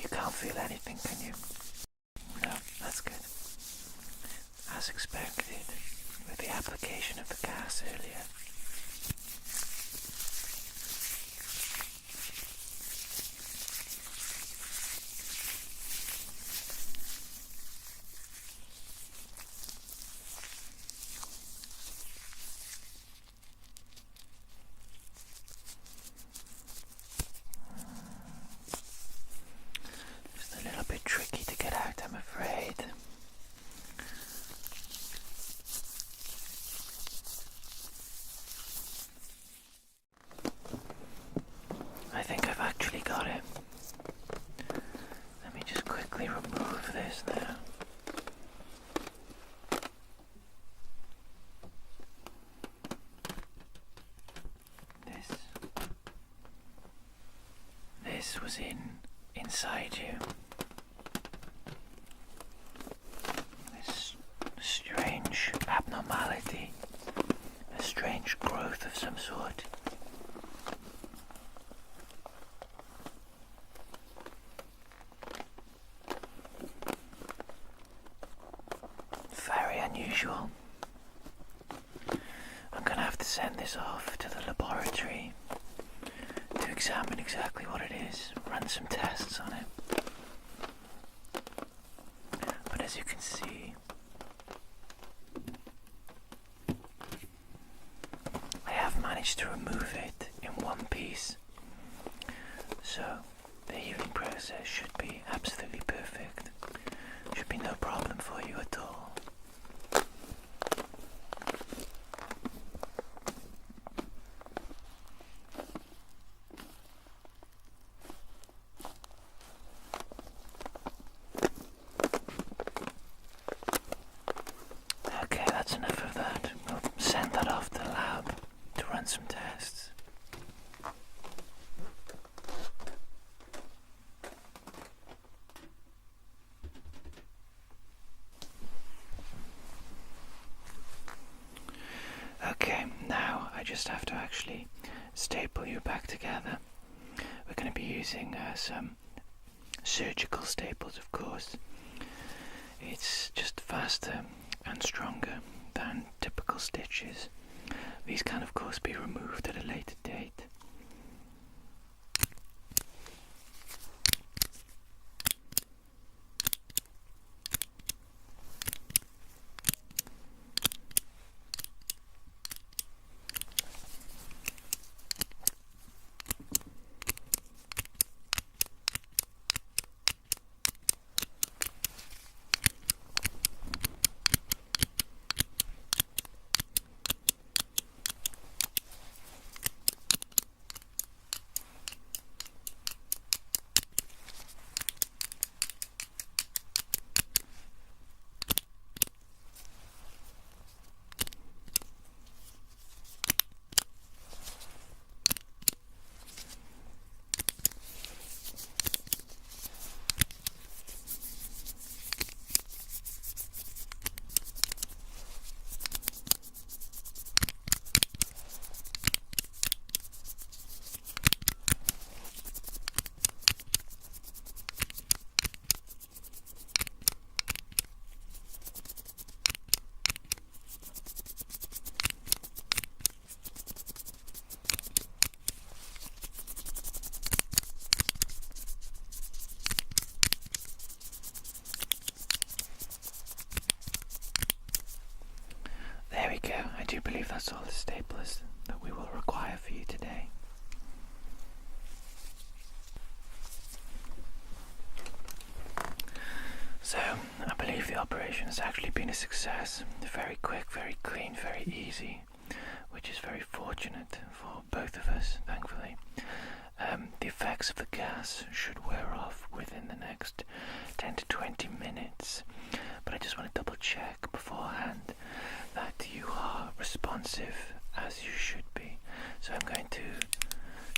You can't feel anything, can you? No, that's good. As expected, with the application of the gas earlier. Just a little bit tricky to get out, I'm afraid. I think I've actually got it. Let me just quickly remove this now. This was inside you. This strange abnormality, a strange growth of some sort. Very unusual. I'm going to have to send this off to the laboratory to examine exactly what it is, run some tests on it. But as you can see, I have managed to remove it in one piece. So the healing process should be absolutely perfect. Should be no problem for you at all. Okay, that's enough of that. We'll send that off to the lab to run some tests. Okay, now I just have to actually staple you back together. We're going to be using some surgical staples, of course. It's just faster and stronger than typical stitches. These can, of course, be removed at a later date. There we go. I do believe that's all the staplers that we will require for you today. So, I believe the operation has actually been a success. Very quick, very clean, very easy, which is very fortunate for both of us, thankfully. The effects of the gas should wear off within the next 10 to 20 minutes, but I just want to double check beforehand that you are responsive as you should be. So I'm going to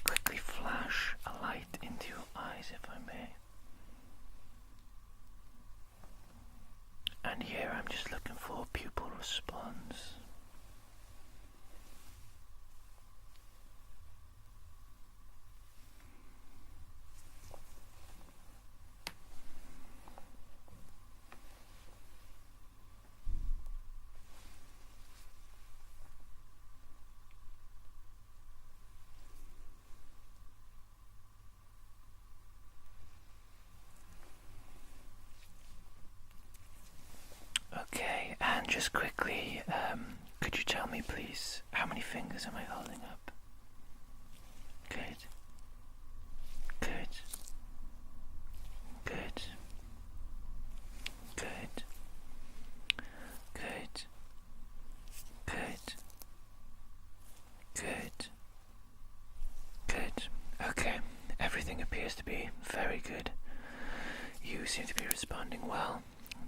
quickly flash a light into your eyes, if I may. response. Okay, and just quickly, could you tell me please, how many fingers am I holding up? Good. Good. Good. Good. Good. Good. Good. Good. Okay, everything appears to be very good. You seem to be responding well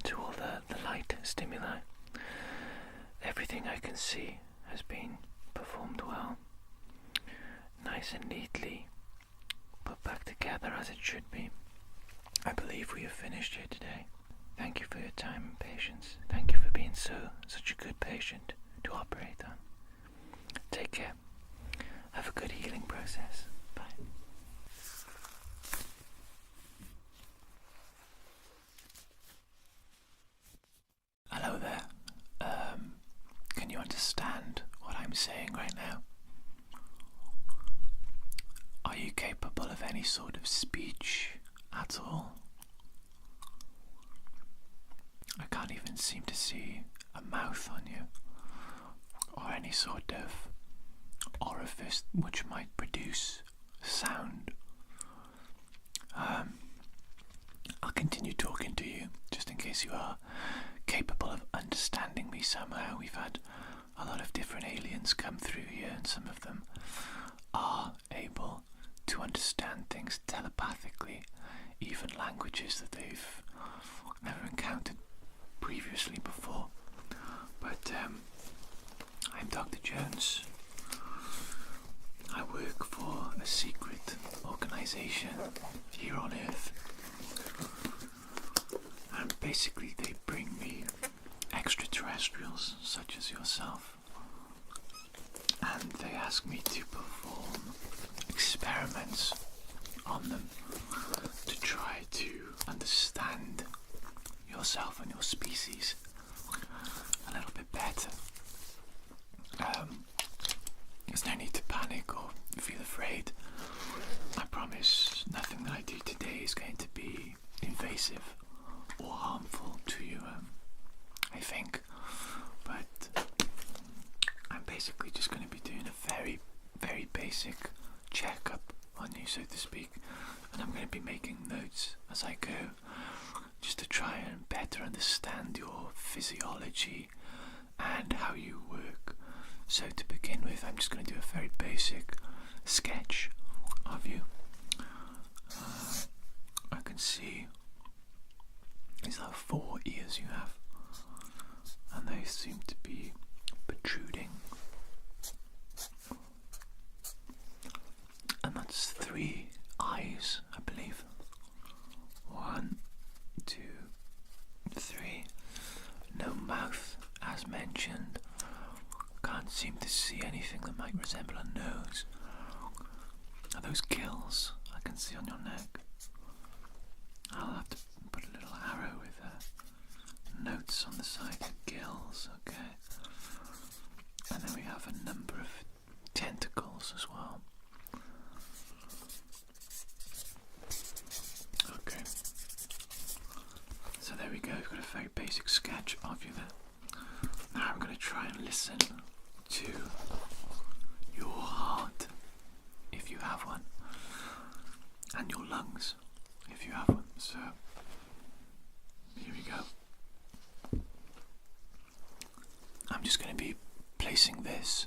to all the light stimuli. Everything I can see has been performed well, nice and neatly put back together as it should be. I believe we have finished here today. Thank you for your time and patience. Thank you for being such a good patient to operate on. Take care. Have a good healing process. Bye. Hello there. Can you understand what I'm saying right now? Are you capable of any sort of speech at all? I can't even seem to see a mouth on you, or any sort of orifice which might produce sound. I'll continue talking to you just in case you are capable of understanding me somehow. We've had a lot of different aliens come through here, and some of them are able to understand things telepathically, even languages that they've never encountered previously before. But I'm Dr. Jones. I work for a secret organization here on Earth, and basically they bring me extraterrestrials such as yourself, and they ask me to perform experiments on them to try to understand yourself and your species a little bit better. There's no need to panic or feel afraid. I promise nothing that I do today is going to be invasive or harmful to you, I think. But I'm basically just going to be doing a very, very basic checkup on you, so to speak. And I'm going to be making notes as I go, just to try and better understand your physiology and how you work. So to begin with, I'm just going to do a very basic sketch of you. I can see these are 4 ears you have, and they seem to be protruding. And that's 3 eyes, I believe. 1, 2, 3. No mouth, as mentioned. Can't seem to see anything that might resemble a nose. Are those gills I can see on your neck? I'll have to put a little arrow with notes on the side of gills, okay. And then we have a number of tentacles as well. Okay. So there we go, we've got a very basic sketch of you there. Now I'm going to try and listen to your heart, if you have one, and your lungs, if you have one. So here we go. I'm just going to be placing this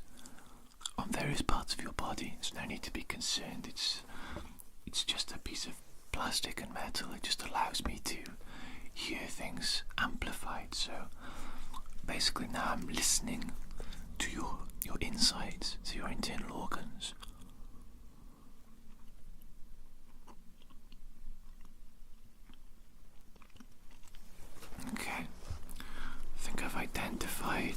on various parts of your body. There's no need to be concerned. It's just a piece of plastic and metal. It just allows me to hear things amplified. So basically now I'm listening to your insides, to your internal organs. Okay, I think I've identified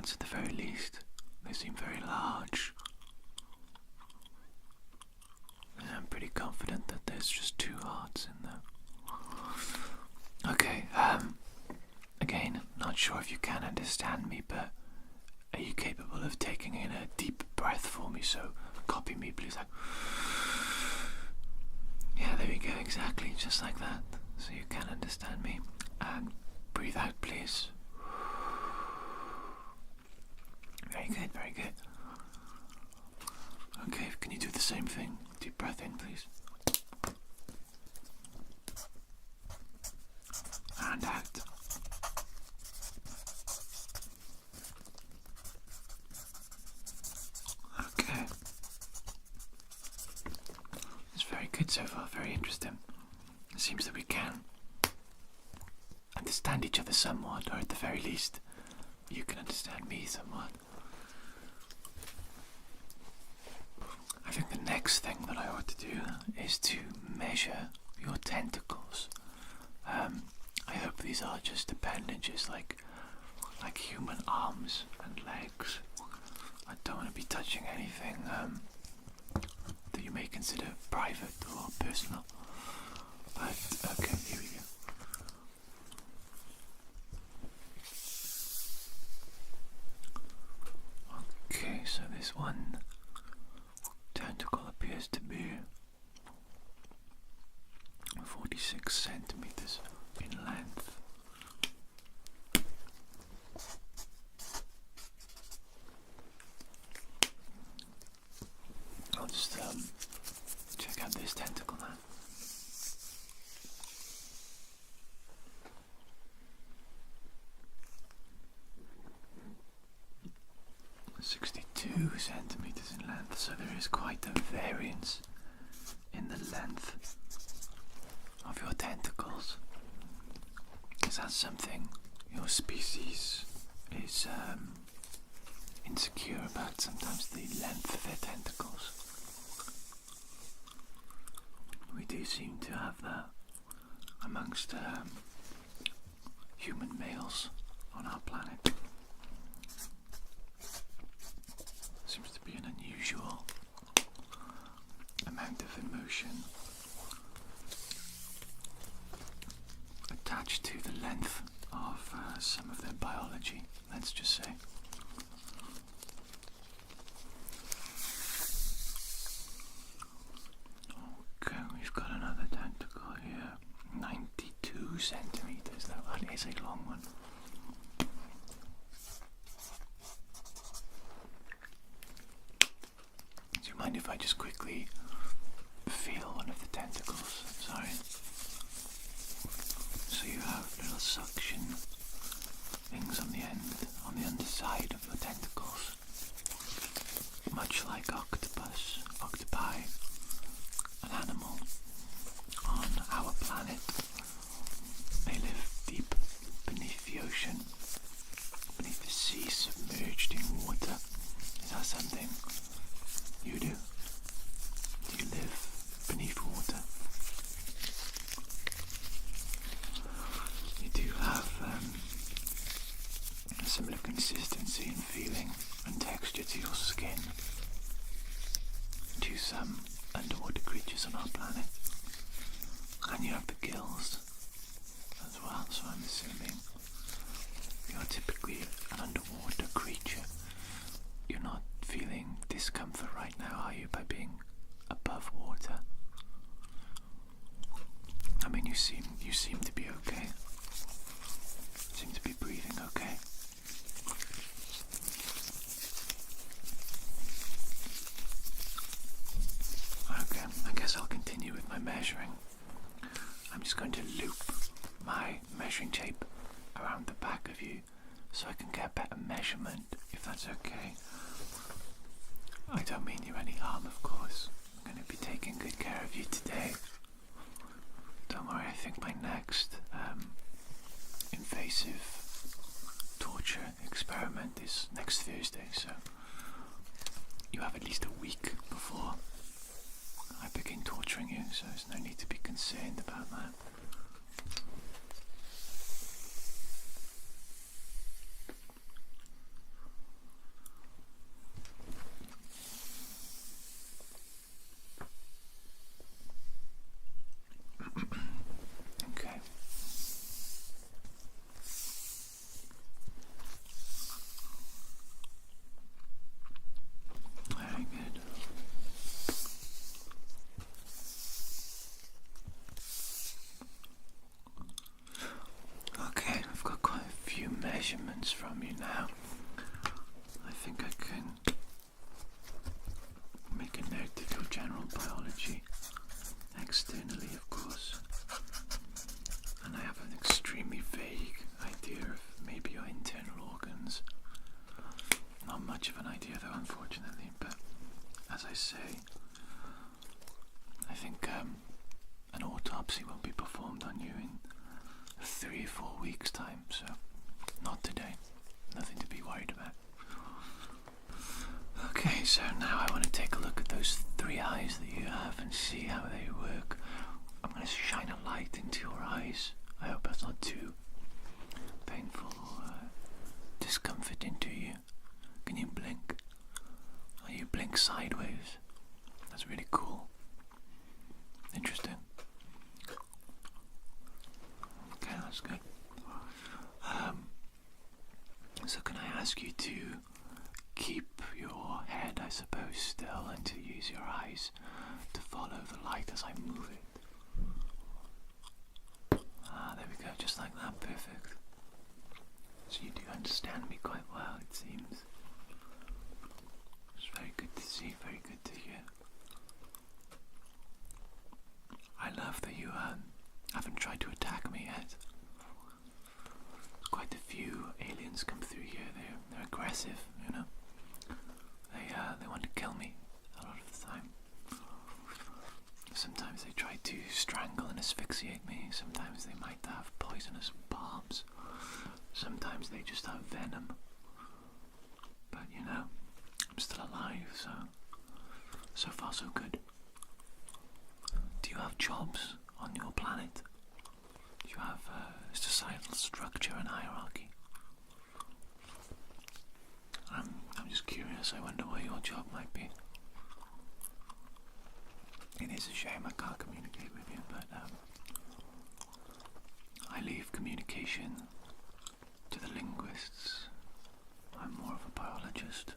hearts at the very least. They seem very large. And I'm pretty confident that there's just 2 hearts in there. Okay, again, not sure if you can understand me, but are you capable of taking in a deep breath for me? So copy me, please. Yeah, there we go, exactly, just like that. So you can understand me. And breathe out, please. Very good, very good. Okay, can you do the same thing? Deep breath in, please. And out. Okay. It's very good so far, very interesting. It seems that we can understand each other somewhat, or at the very least, you can understand me somewhat. I think the next thing that I ought to do is to measure your tentacles. I hope these are just appendages like human arms and legs. I don't want to be touching anything that you may consider private or personal. But okay, here we go. Okay, so this one tentacle appears to be 46 centimeters in length. I'll just check out this tentacle now. 62 centimeters in length, so there is quite a variance in the length of your tentacles. Is that something your species is insecure about, sometimes the length of their tentacles? We do seem to have that amongst human males on our planet. Seems to be an unusual amount of emotion attached to the length of some of their biology, let's just say. Okay, we've got another tentacle here. 92 centimeters, that is a long one. Do you mind if I just quickly feel one of the tentacles? Sorry. So you have little suction things on the end, on the underside of your tentacles. Much like octopi, an animal on our planet. They live deep beneath the ocean, beneath the sea, submerged in water. Is that something you do? Do you live beneath water? You do have a similar consistency and feeling and texture to your skin to some underwater creatures on our planet. And you have the gills as well, so I'm assuming you're typically an underwater creature. You're not feeling discomfort right now, are you, by being above water? I mean, you seem to be okay. Seem to be breathing okay. Okay, I guess I'll continue with my measuring. I'm just going to loop my measuring tape around the back of you so I can get a better measurement, if that's okay. I don't mean you any harm, of course. I'm going to be taking good care of you today. Don't worry, I think my next invasive torture experiment is next Thursday, so you have at least a week before I begin torturing you, so there's no need to be concerned about that. measurements from you now. I think I can make a note of your general biology, externally of course, and I have an extremely vague idea of maybe your internal organs. Not much of an idea though, unfortunately, but as I say, I think an autopsy will be performed on you in 3 or 4 weeks' time, so not today. Nothing to be worried about. Okay, so now I want to take a look at those 3 eyes that you have and see how they work. I'm going to shine a light into your eyes. I hope that's not too painful or discomforting to you. Can you blink? Oh, you blink sideways. That's really cool. Interesting. Okay, that's good. So can I ask you to keep your head, I suppose, still and to use your eyes to follow the light as I move it? Ah, there we go, just like that, perfect. So you do understand me quite well, it seems. It's very good to see, very good to hear. I love that you haven't tried to attack me yet. Quite a few aliens come through here. They're aggressive, you know. They want to kill me a lot of the time. Sometimes they try to strangle and asphyxiate me. Sometimes they might have poisonous barbs. Sometimes they just have venom. But you know, I'm still alive, so far so good. Do you have jobs on your planet? Do you have societal structure and hierarchy? I'm just curious. I wonder what your job might be. It is a shame I can't communicate with you, but I leave communication to the linguists. I'm more of a biologist.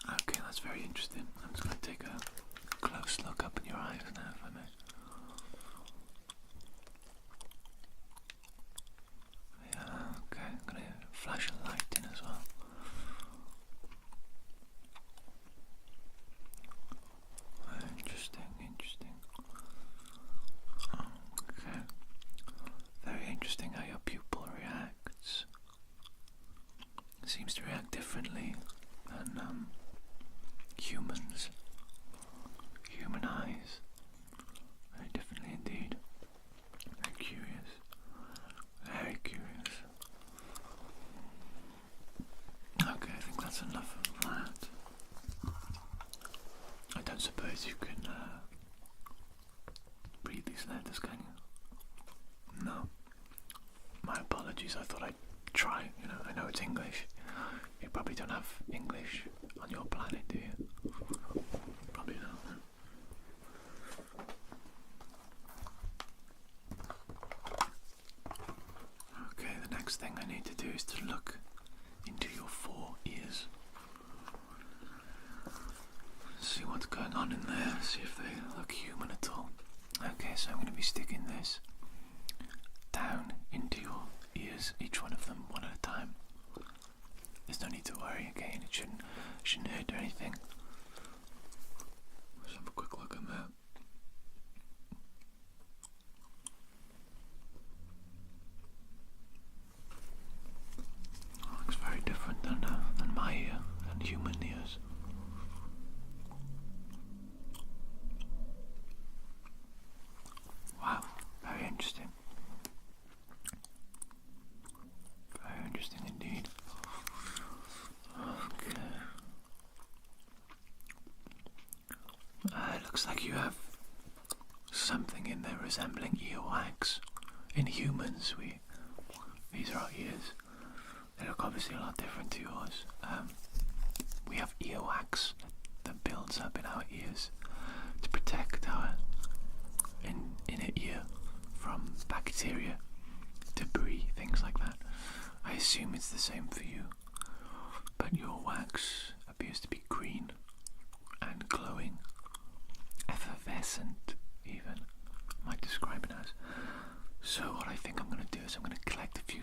Okay, that's very interesting. I'm just going to take a close look up in your eyes now, if I may. Yeah, okay, I'm going to flash a light in as well. Interesting, interesting. Okay. Very interesting how your pupil reacts. It seems to react differently than humans. Human eyes. Very differently indeed. Very curious. Very curious. Okay, I think that's enough of that. I don't suppose you can read these letters, can you? No. My apologies, I thought I'd try, you know, I know it's English. You probably don't have English on your planet, do you? Probably not. Okay, the next thing I need to do is to look into your 4 ears. See what's going on in there, see if they look human at all. Okay, so I'm going to be sticking this down into your ears, each one of them, one at a time. There's no need to worry, again, it shouldn't hurt or anything. Let's have a quick look at that. Looks very different than my ear and human ears. Wow, very interesting. Very interesting indeed. Okay. It looks like you have something in there resembling earwax. In humans, these are our ears. They look obviously a lot different to yours. We have earwax that builds up in our ears to protect our inner ear from bacteria, debris, things like that. I assume it's the same for you, but your wax appears to be green and glowing, effervescent even, might describe it as. So what I think I'm going to do is I'm going to collect a few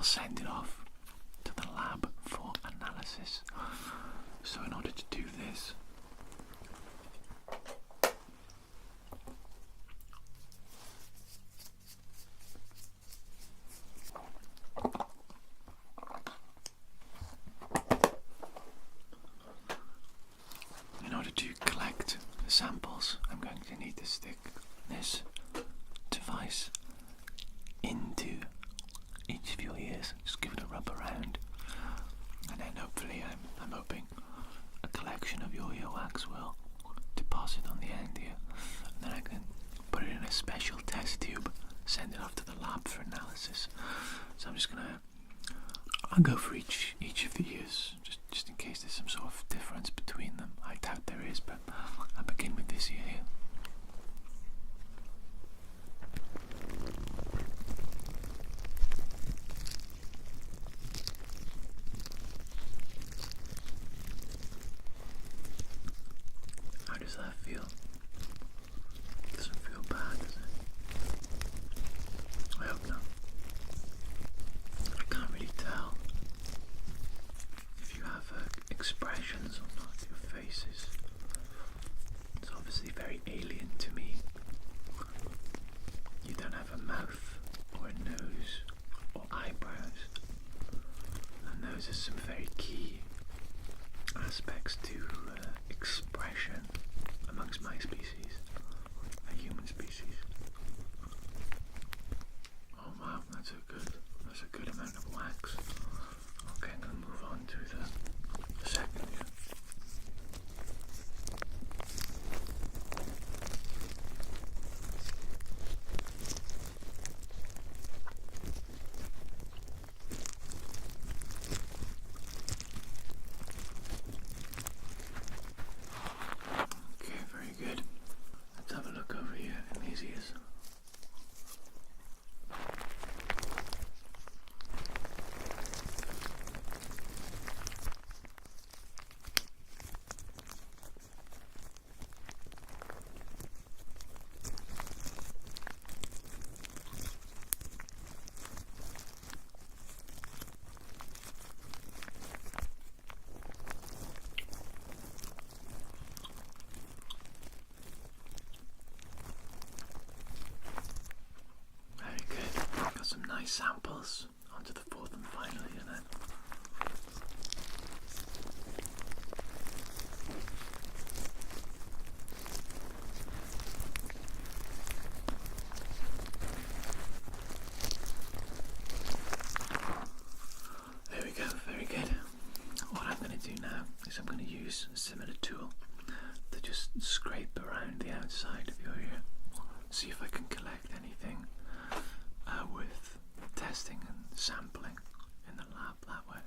send it off to the lab for analysis. So in order to do this, in order to collect the samples, I'm going to need to stick this device into each of your ears. Just give it a rub around, and then hopefully I'm hoping a collection of your earwax will deposit on the end here, and then I can put it in a special test tube, send it off to the lab for analysis. So I'm just gonna go for each of the ears, just in case there's some sort of difference between them. I doubt there is, but I'll begin with this ear here. How does that feel? Doesn't feel bad, does it? I hope not. I can't really tell if you have expressions or not, your faces. It's obviously very alien to me. You don't have a mouth or a nose or eyebrows, and those are some very key aspects to expression amongst my species, a human species. Oh wow, that's a good amount of wax. Okay, I'm going to move on to the second ear. Okay, very good. Let's have a look over here in these ears. Very good. Got some nice samples. Onto the fourth and final here then. There we go, very good. What I'm going to do now is I'm going to use a similar tool to just scrape around the outside of your ear, see if I can collect anything with testing and sampling in the lab that way.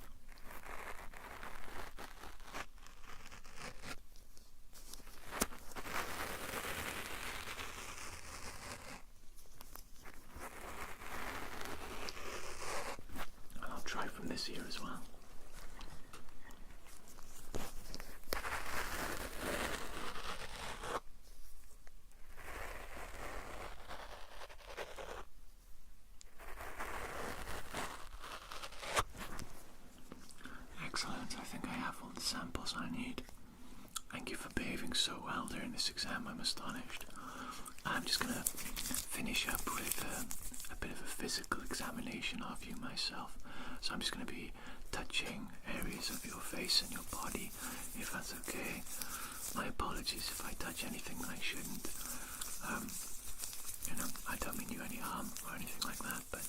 And I'll try from this ear as well. Excellent, I think I have all the samples I need. Thank you for behaving so well during this exam, I'm astonished. I'm just going to finish up with a bit of a physical examination of you myself. So I'm just going to be touching areas of your face and your body, if that's okay. My apologies if I touch anything that I shouldn't. I don't mean you any harm or anything like that, but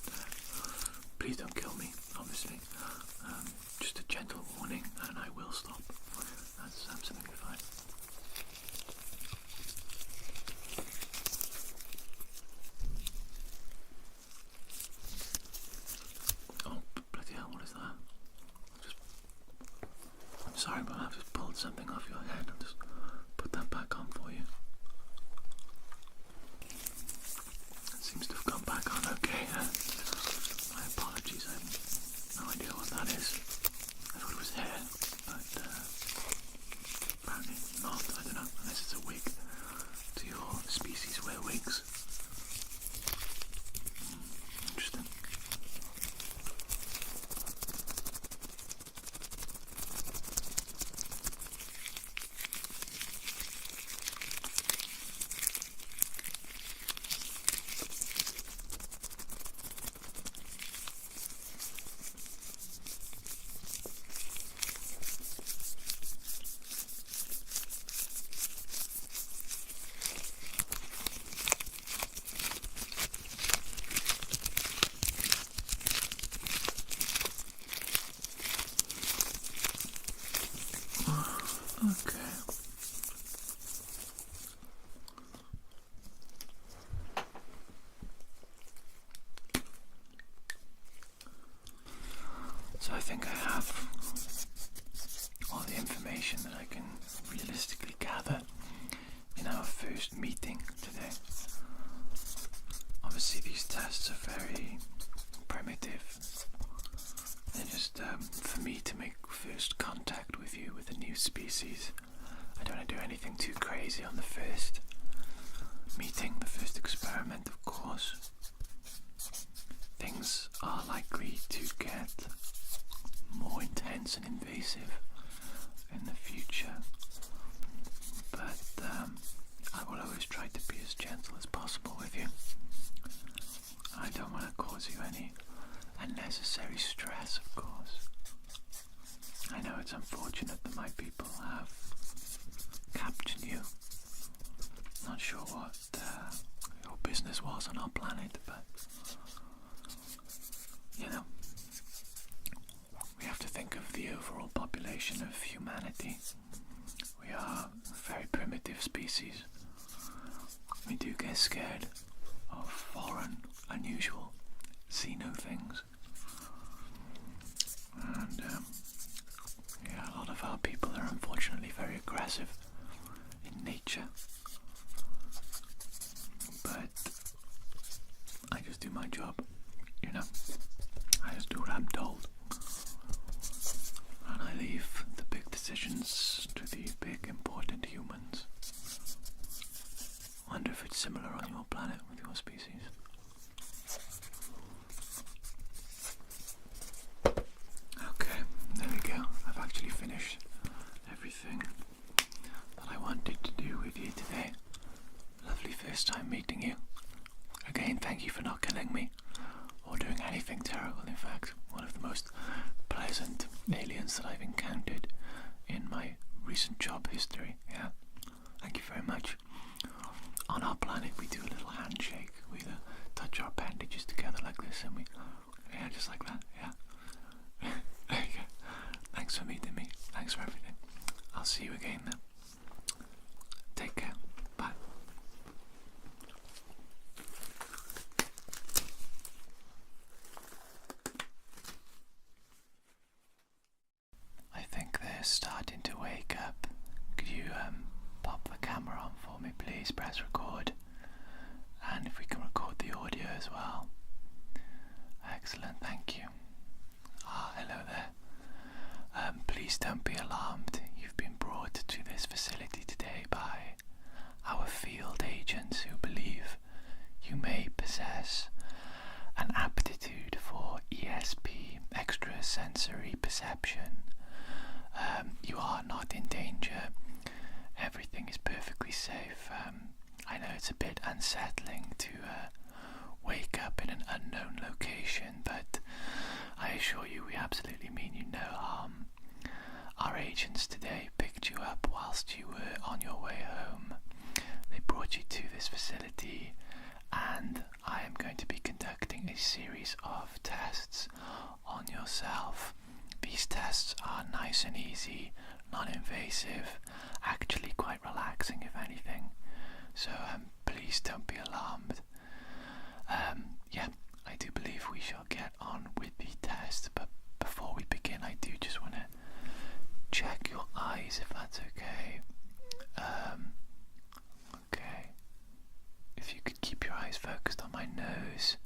please don't kill me, obviously. Just a gentle warning, and I will stop. That's absolutely fine. Oh, bloody hell, what is that? I'm sorry, but I've just pulled something off your head. I'll just put that back on for you. It seems to have gone back on okay. My apologies, I have no idea what that is. I thought it was hair, but apparently not. I don't know, unless it's a wig. Do your species wear wigs? Interesting. think I have all the information that I can realistically gather in our first meeting today. Obviously these tests are very primitive. They're just for me to make first contact with you, with a new species. I don't want to do anything too crazy on the first meeting, the first experiment, of course. Things are likely to get more intense and invasive in the future, but I will always try to be as gentle as possible with you. I don't want to cause you any unnecessary stress, of course. I know it's unfortunate that my people have captured you. Not sure what your business was on our planet, but you know, we have to think of the overall population of humanity. We are a very primitive species. We do get scared of foreign, unusual, xeno things. And yeah, a lot of our people are unfortunately very aggressive in nature. But I just do my job, you know. I just do what I'm told. And I leave the big decisions to the big important humans. Wonder if it's similar on your planet with your species. Okay, there we go. I've actually finished everything that I wanted to do with you today. Lovely first time meeting you. Again, thank you for not killing me or doing anything terrible. In fact, one of the most pleasant aliens that I've encountered in my recent job history. Yeah, thank you very much. On our planet we do a little handshake. We touch our appendages together like this, and we, yeah, just like that. Yeah. There you go. Thanks for meeting me. Thanks for everything. I'll see you again then. Take care. Bye. I think they're starting to wake up. Could you pop the camera on for me, please? Press record. And if we can record the audio as well. Excellent, thank you. Hello there. Please don't be alarmed. You've been brought to this facility today by our field agents who believe you may possess an aptitude for ESP, extrasensory perception. You are not in danger. Everything is perfectly safe. I know it's a bit unsettling to wake up in an unknown location, but I assure you we absolutely mean you no harm. Our agents today picked you up whilst you were on your way home. They brought you to this facility, and I am going to be conducting a series of tests on yourself. These tests are nice and easy, non-invasive, actually quite relaxing if anything. So please don't be alarmed. Yeah, I do believe we shall get on with the test, but before we begin I do just want to check your eyes, if that's okay. Okay. If you could keep your eyes focused on my nose.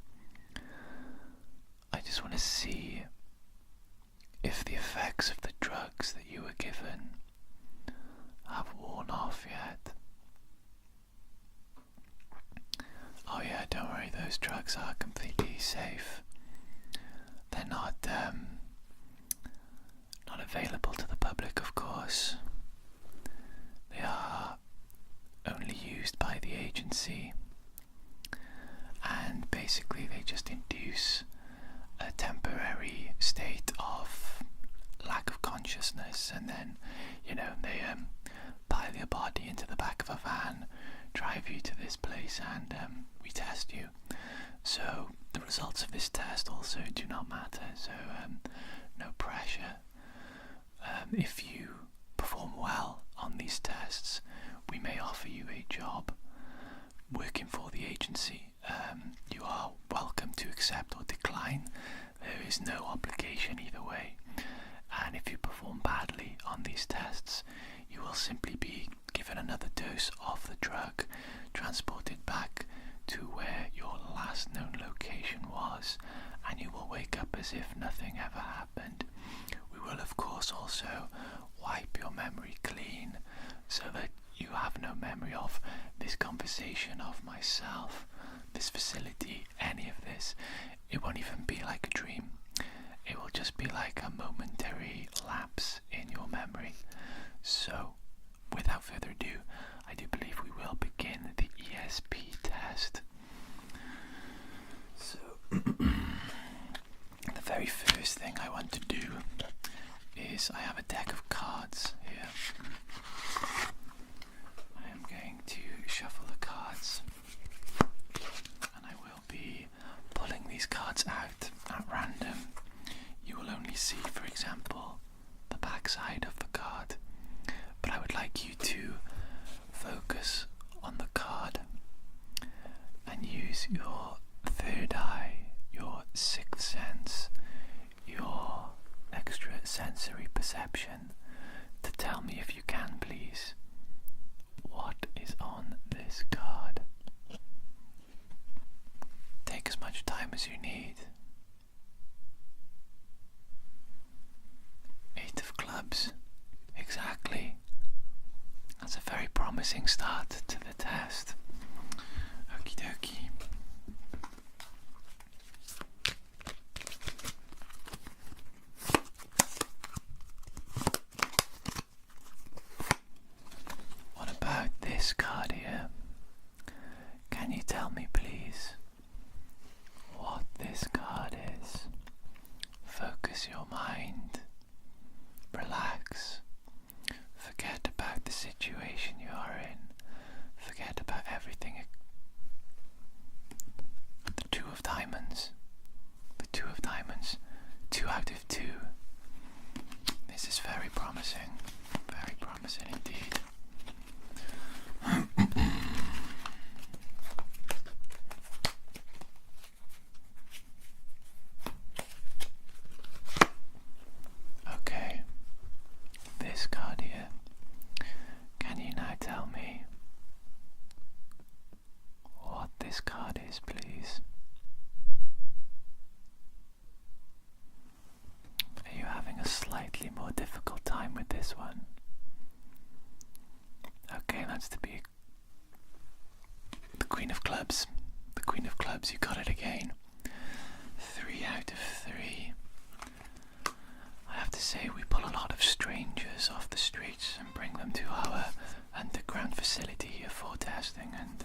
I just want to see if the effects of the drugs that you were given have worn off yet. Oh yeah, don't worry, those drugs are completely safe. They're not available to the public, of course. They are only used by the agency, and basically they just induce a temporary state of lack of consciousness, and then, you know, they pile your body into the back of a van, drive you to this place, and we test you. So the results of this test also do not matter, so no pressure. If you perform well on these tests, we may offer you a job working for the agency. You are welcome to accept or decline. There is no obligation either way. and if you perform badly on these tests, you will simply be given another dose of the drug, transported back to where your last known location was, and you will wake up as if nothing ever happened. We will of course also wipe your memory clean so that you have no memory of this conversation, of myself, this facility, any of this. It won't even be like a dream. It will just be like a momentary lapse in your memory. So, without further ado, I do believe we will begin the ESP test. So, the very first thing I want to do is I have a deck of cards here. I am going to shuffle the cards, and I will be pulling these cards out at random. You will only see, for example, the back side of the card, but I would like you to focus on the card and use your third eye, your sixth sense, your extra sensory perception to tell me, if you can please, what is on this card. Take as much time as you need. 8 of clubs, exactly. That's a very promising start to the test. Okie dokie. What about this card here? Can you tell me please what this card is? Focus your mind. Relax. Forget about the situation you are in. Forget about everything. The 2 of diamonds. The 2 of diamonds. 2 out of 2. This is very promising. Very promising indeed. Okay. This card here. Can you now tell me what this card is, please? Are you having a slightly more difficult time with this one? Okay, that's to be the Queen of Clubs. The Queen of Clubs, you got it again. 3 out of 3. I have to say, we pull a lot of strangers off the streets and bring them to our underground facility here for testing, and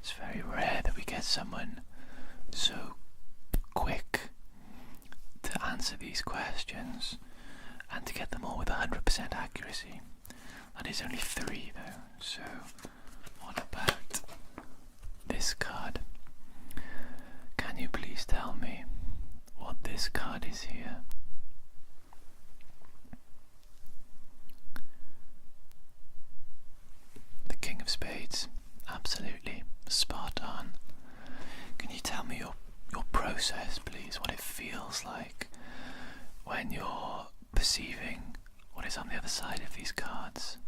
it's very rare that we get someone so quick to answer these questions and to get them all with 100% accuracy. That is only 3 though, so what about this card? Can you please tell me what this card is here? The King of Spades, absolutely spot on. Can you tell me your process, please? What it feels like when you're perceiving what is on the other side of these cards?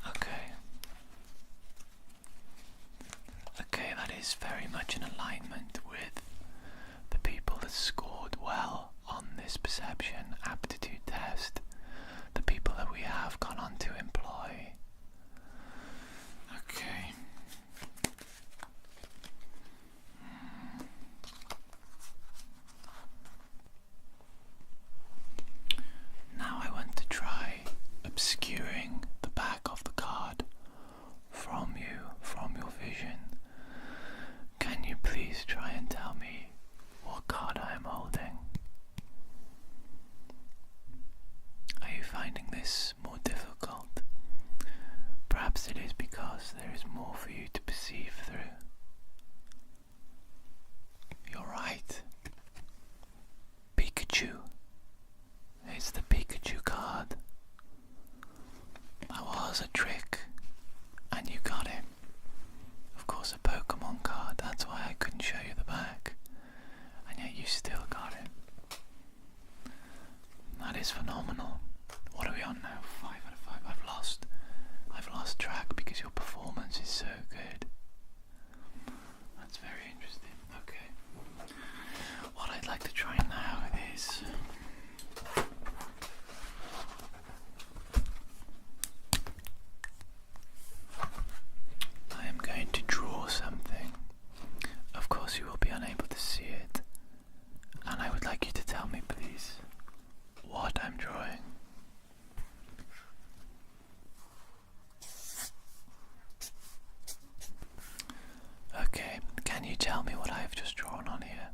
Okay. Okay, that is very much in alignment with the people that scored well on this perception aptitude test, the people that we have gone on to employ. Okay. Now I want to try obscuring the back of the card from you, from your vision. Can you please try and tell me what card I am holding? Are you finding this more difficult? Perhaps it is because there is more for you to perceive through. You're right. Pikachu. It's the Pikachu card. That was a trick, and you got it. Of course, a Pokemon card, that's why I couldn't show you the back. And Yeah, you still got it. That is phenomenal. What are we on now? 5 out of 5. I've lost track because your performance is so good. That's very interesting. Okay. What I'd like to try now is I am going to draw something. Of course you will be unable to see it, and I would like you to tell me, please, what I'm drawing. Okay, can you tell me what I have just drawn on here?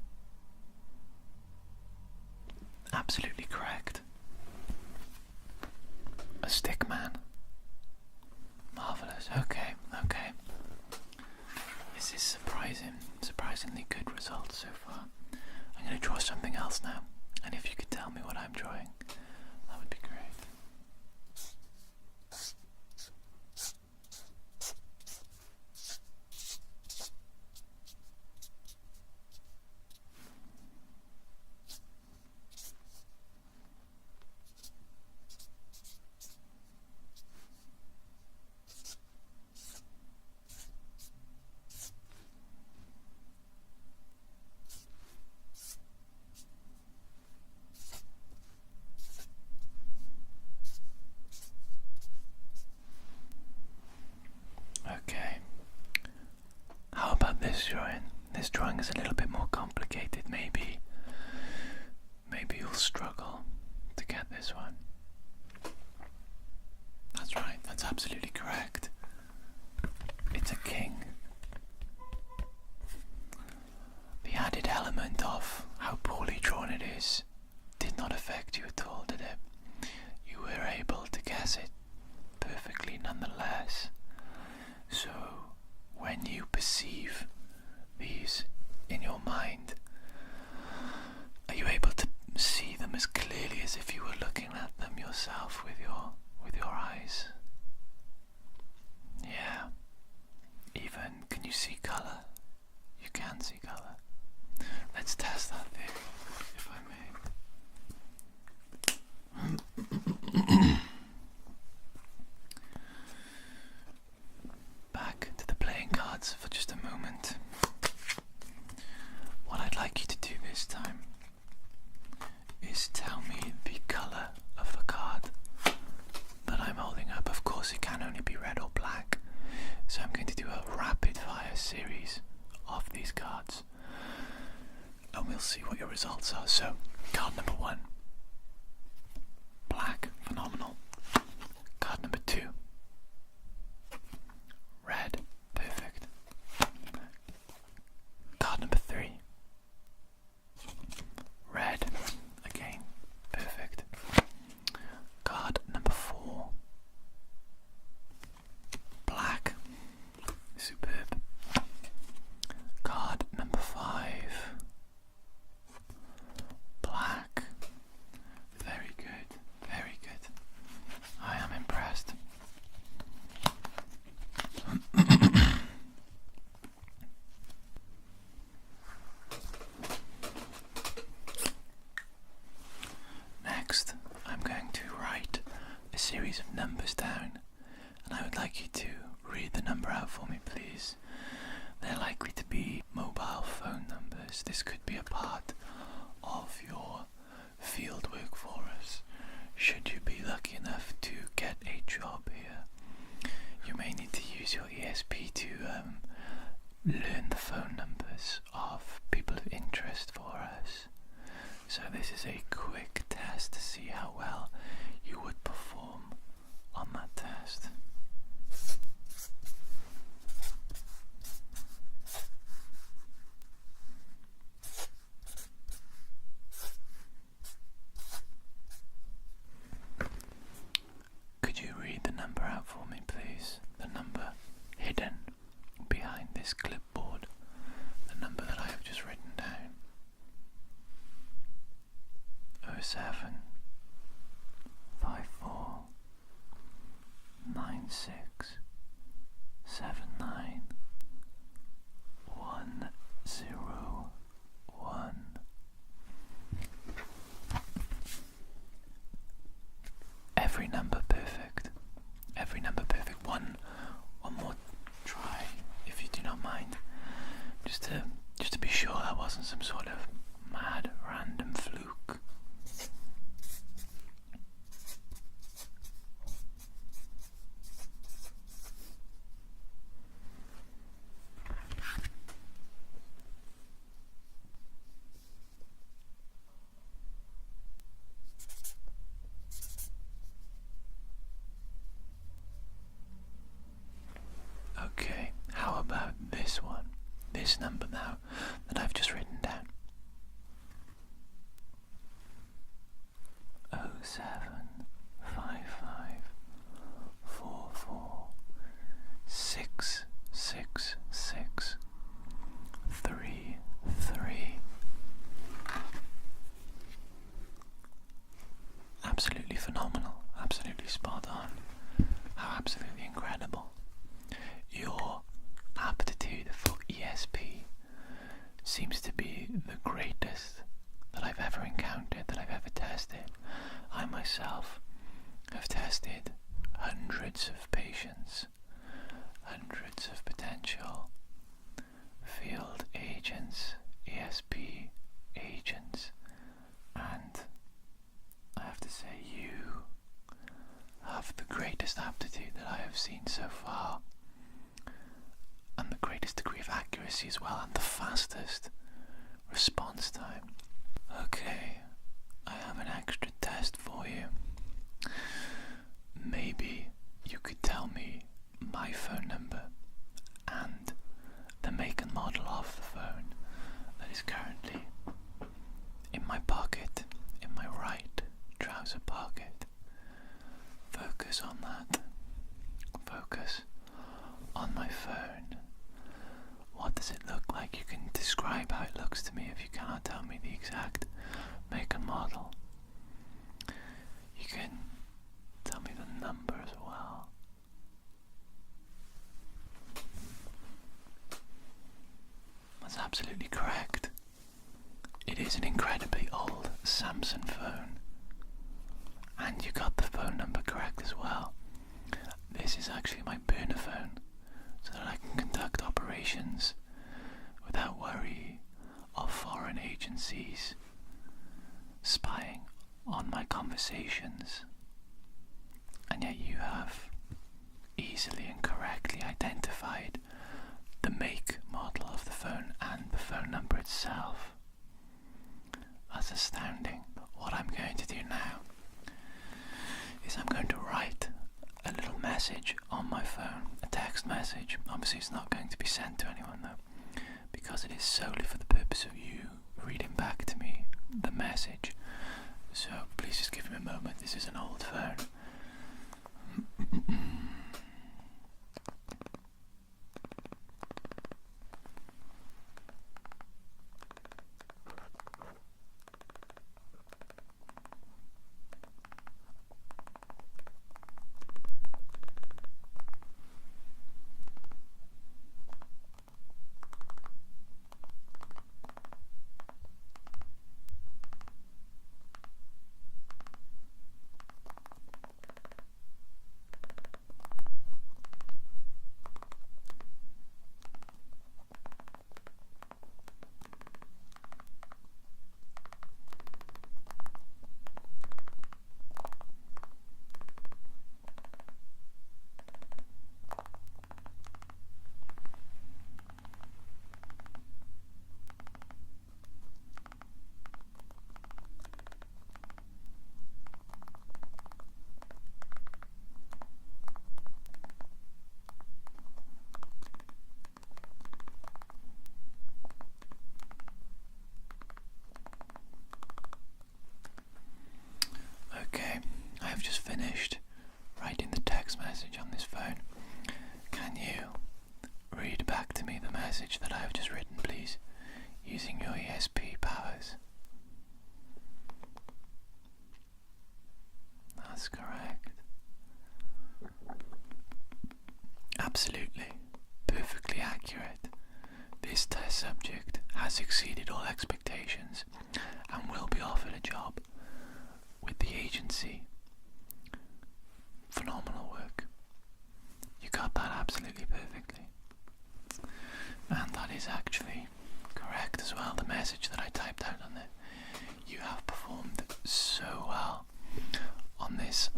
Absolutely correct. A stick man. Marvellous. Okay. This is surprisingly good results so far. I'm going to draw something else now, and if you could tell me what I'm drawing, that would be great. Okay. How about this drawing? This drawing is a little bit more complicated. Maybe you'll struggle to get this one. That's right, that's absolutely correct. It's a king. The added element of how poorly drawn it is did not affect you at all, did it? You were able to guess it perfectly nonetheless. So, when you perceive these in your mind, are you able to see them as clearly as if you were looking at them yourself with your eyes? Yeah. Even, can you see colour? You can see colour. Let's test that theory, if I may. Back to the playing cards for just a moment. What I'd like you to do this time is tell me the colour of the card that I'm holding up. Of course it can only be red or black, so I'm going to do a rapid fire series of these cards and we'll see what your results are. So, card number 1, black, phenomenal. Card number 2, red, perfect. Card number 3, red, again, perfect. Card number 4, black, superb. Card number 5, black, very good, very good. I am impressed. Next, I'm going to write a series of numbers down, and I would like you to read the number out for me, please. They're likely to be mobile phone numbers. This could be a part of your field work for us. Should you be lucky enough to get a job here, you may need to use your ESP to learn the phone numbers of people of interest for us. So this is a quick test to see how well you would perform on that test. Could you read the number out for me, please? The number hidden behind this clipboard. The number that I have just written down. 07 54 96 79 101. that I have seen so far, and the greatest degree of accuracy as well, and the fastest response time. Okay, I have an extra test for you. Maybe you could tell me my phone number and the make and model of the phone that is currently in my pocket, in my right trouser pocket. Focus on that. Focus on my phone. What does it look like? You can describe how it looks to me if you cannot tell me the exact make and model. You can tell me the number as well. That's absolutely correct. It is an incredibly old Samsung phone. And you got the phone number correct as well. This is actually my burner phone, so that I can conduct operations without worry of foreign agencies spying on my conversations. And yet you have easily and correctly identified the make, model of the phone and the phone number itself. That's astounding. What I'm going to do now is I'm going to write a little message on my phone, a text message. Obviously it's not going to be sent to anyone though, because it is solely for the purpose of you reading back to me the message. So please just give me a moment. This is an old phone. Okay, I have just finished writing the text message on this phone. Can you read back to me the message that I have just written, please, using your ESP powers? That's correct. Absolutely, perfectly accurate. This test subject has exceeded all expectations and will be offered a job with the agency. Phenomenal work. You got that absolutely perfectly. And that is actually correct as well, the message that I typed out on there. You have performed so well on this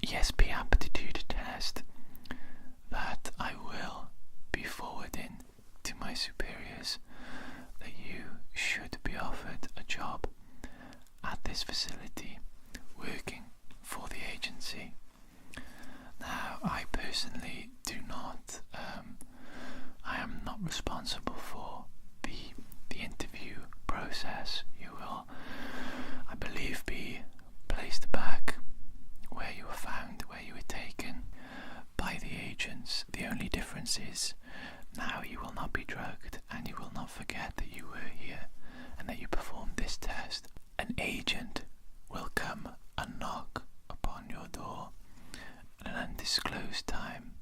ESP aptitude test that I will be forwarding to my superiors that you should be offered a job at this facility working for the agency. Now, I personally do not, I am not responsible for the interview process. You will, I believe, be placed back where you were found, where you were taken by the agents. The only difference is now you will not be drugged and you will not forget that you were here and that you performed this test. An agent will come and knock upon your door at an undisclosed time.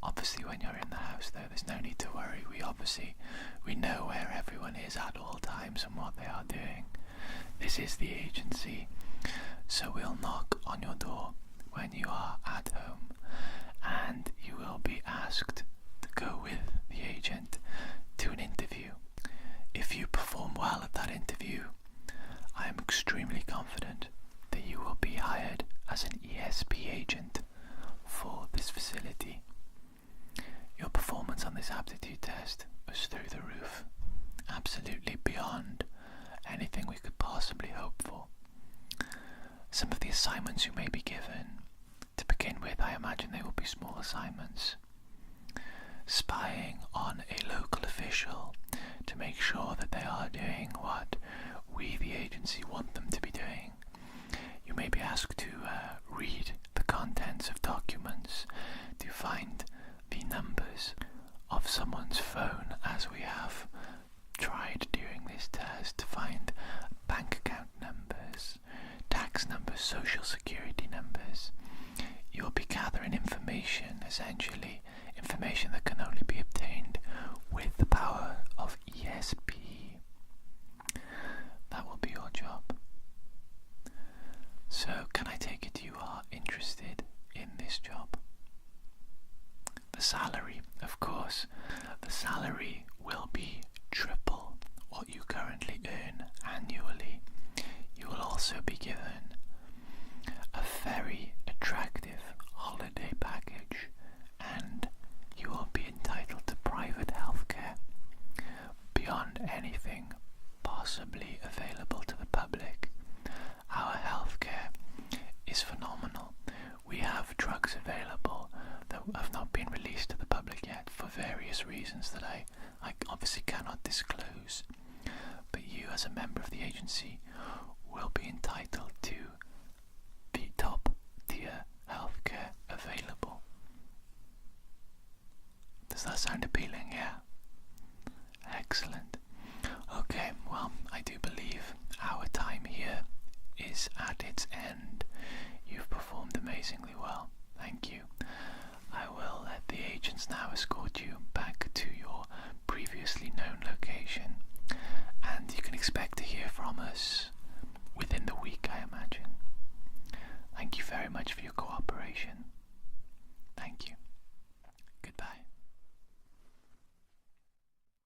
Obviously when you're in the house though, there's no need to worry. We know where everyone is at all times and what they are doing. This is the agency, so we'll knock on your door when you are at home and you will be asked to go with the agent to an interview. If you perform well at that interview, I am extremely confident that you will be hired as an ESP agent for this facility. test was through the roof, absolutely beyond anything we could possibly hope for. Some of the assignments you may be given, to begin with, I imagine they will be small assignments. Spying on a local official to make sure that they are doing what we, the agency, want them to be doing. You may be asked to read the contents of documents, to find the numbers of someone's phone, as we have tried during this test, to find bank account numbers, tax numbers, social security numbers. You'll be gathering information, essentially, information that can only be obtained with the power of ESP. That will be your job. So, can I take it you are interested in this job? The salary, of course, the salary will be triple what you currently earn annually. You will also be given a very attractive holiday package, and you will be entitled to private healthcare beyond anything possibly available to the public. Our healthcare is phenomenal. We have drugs available that have not been released to the public yet for various reasons that I obviously cannot disclose. But you, as a member of the agency, will be entitled to the top tier healthcare available. Does that sound appealing? Yeah? Excellent. Okay, well, I do believe our time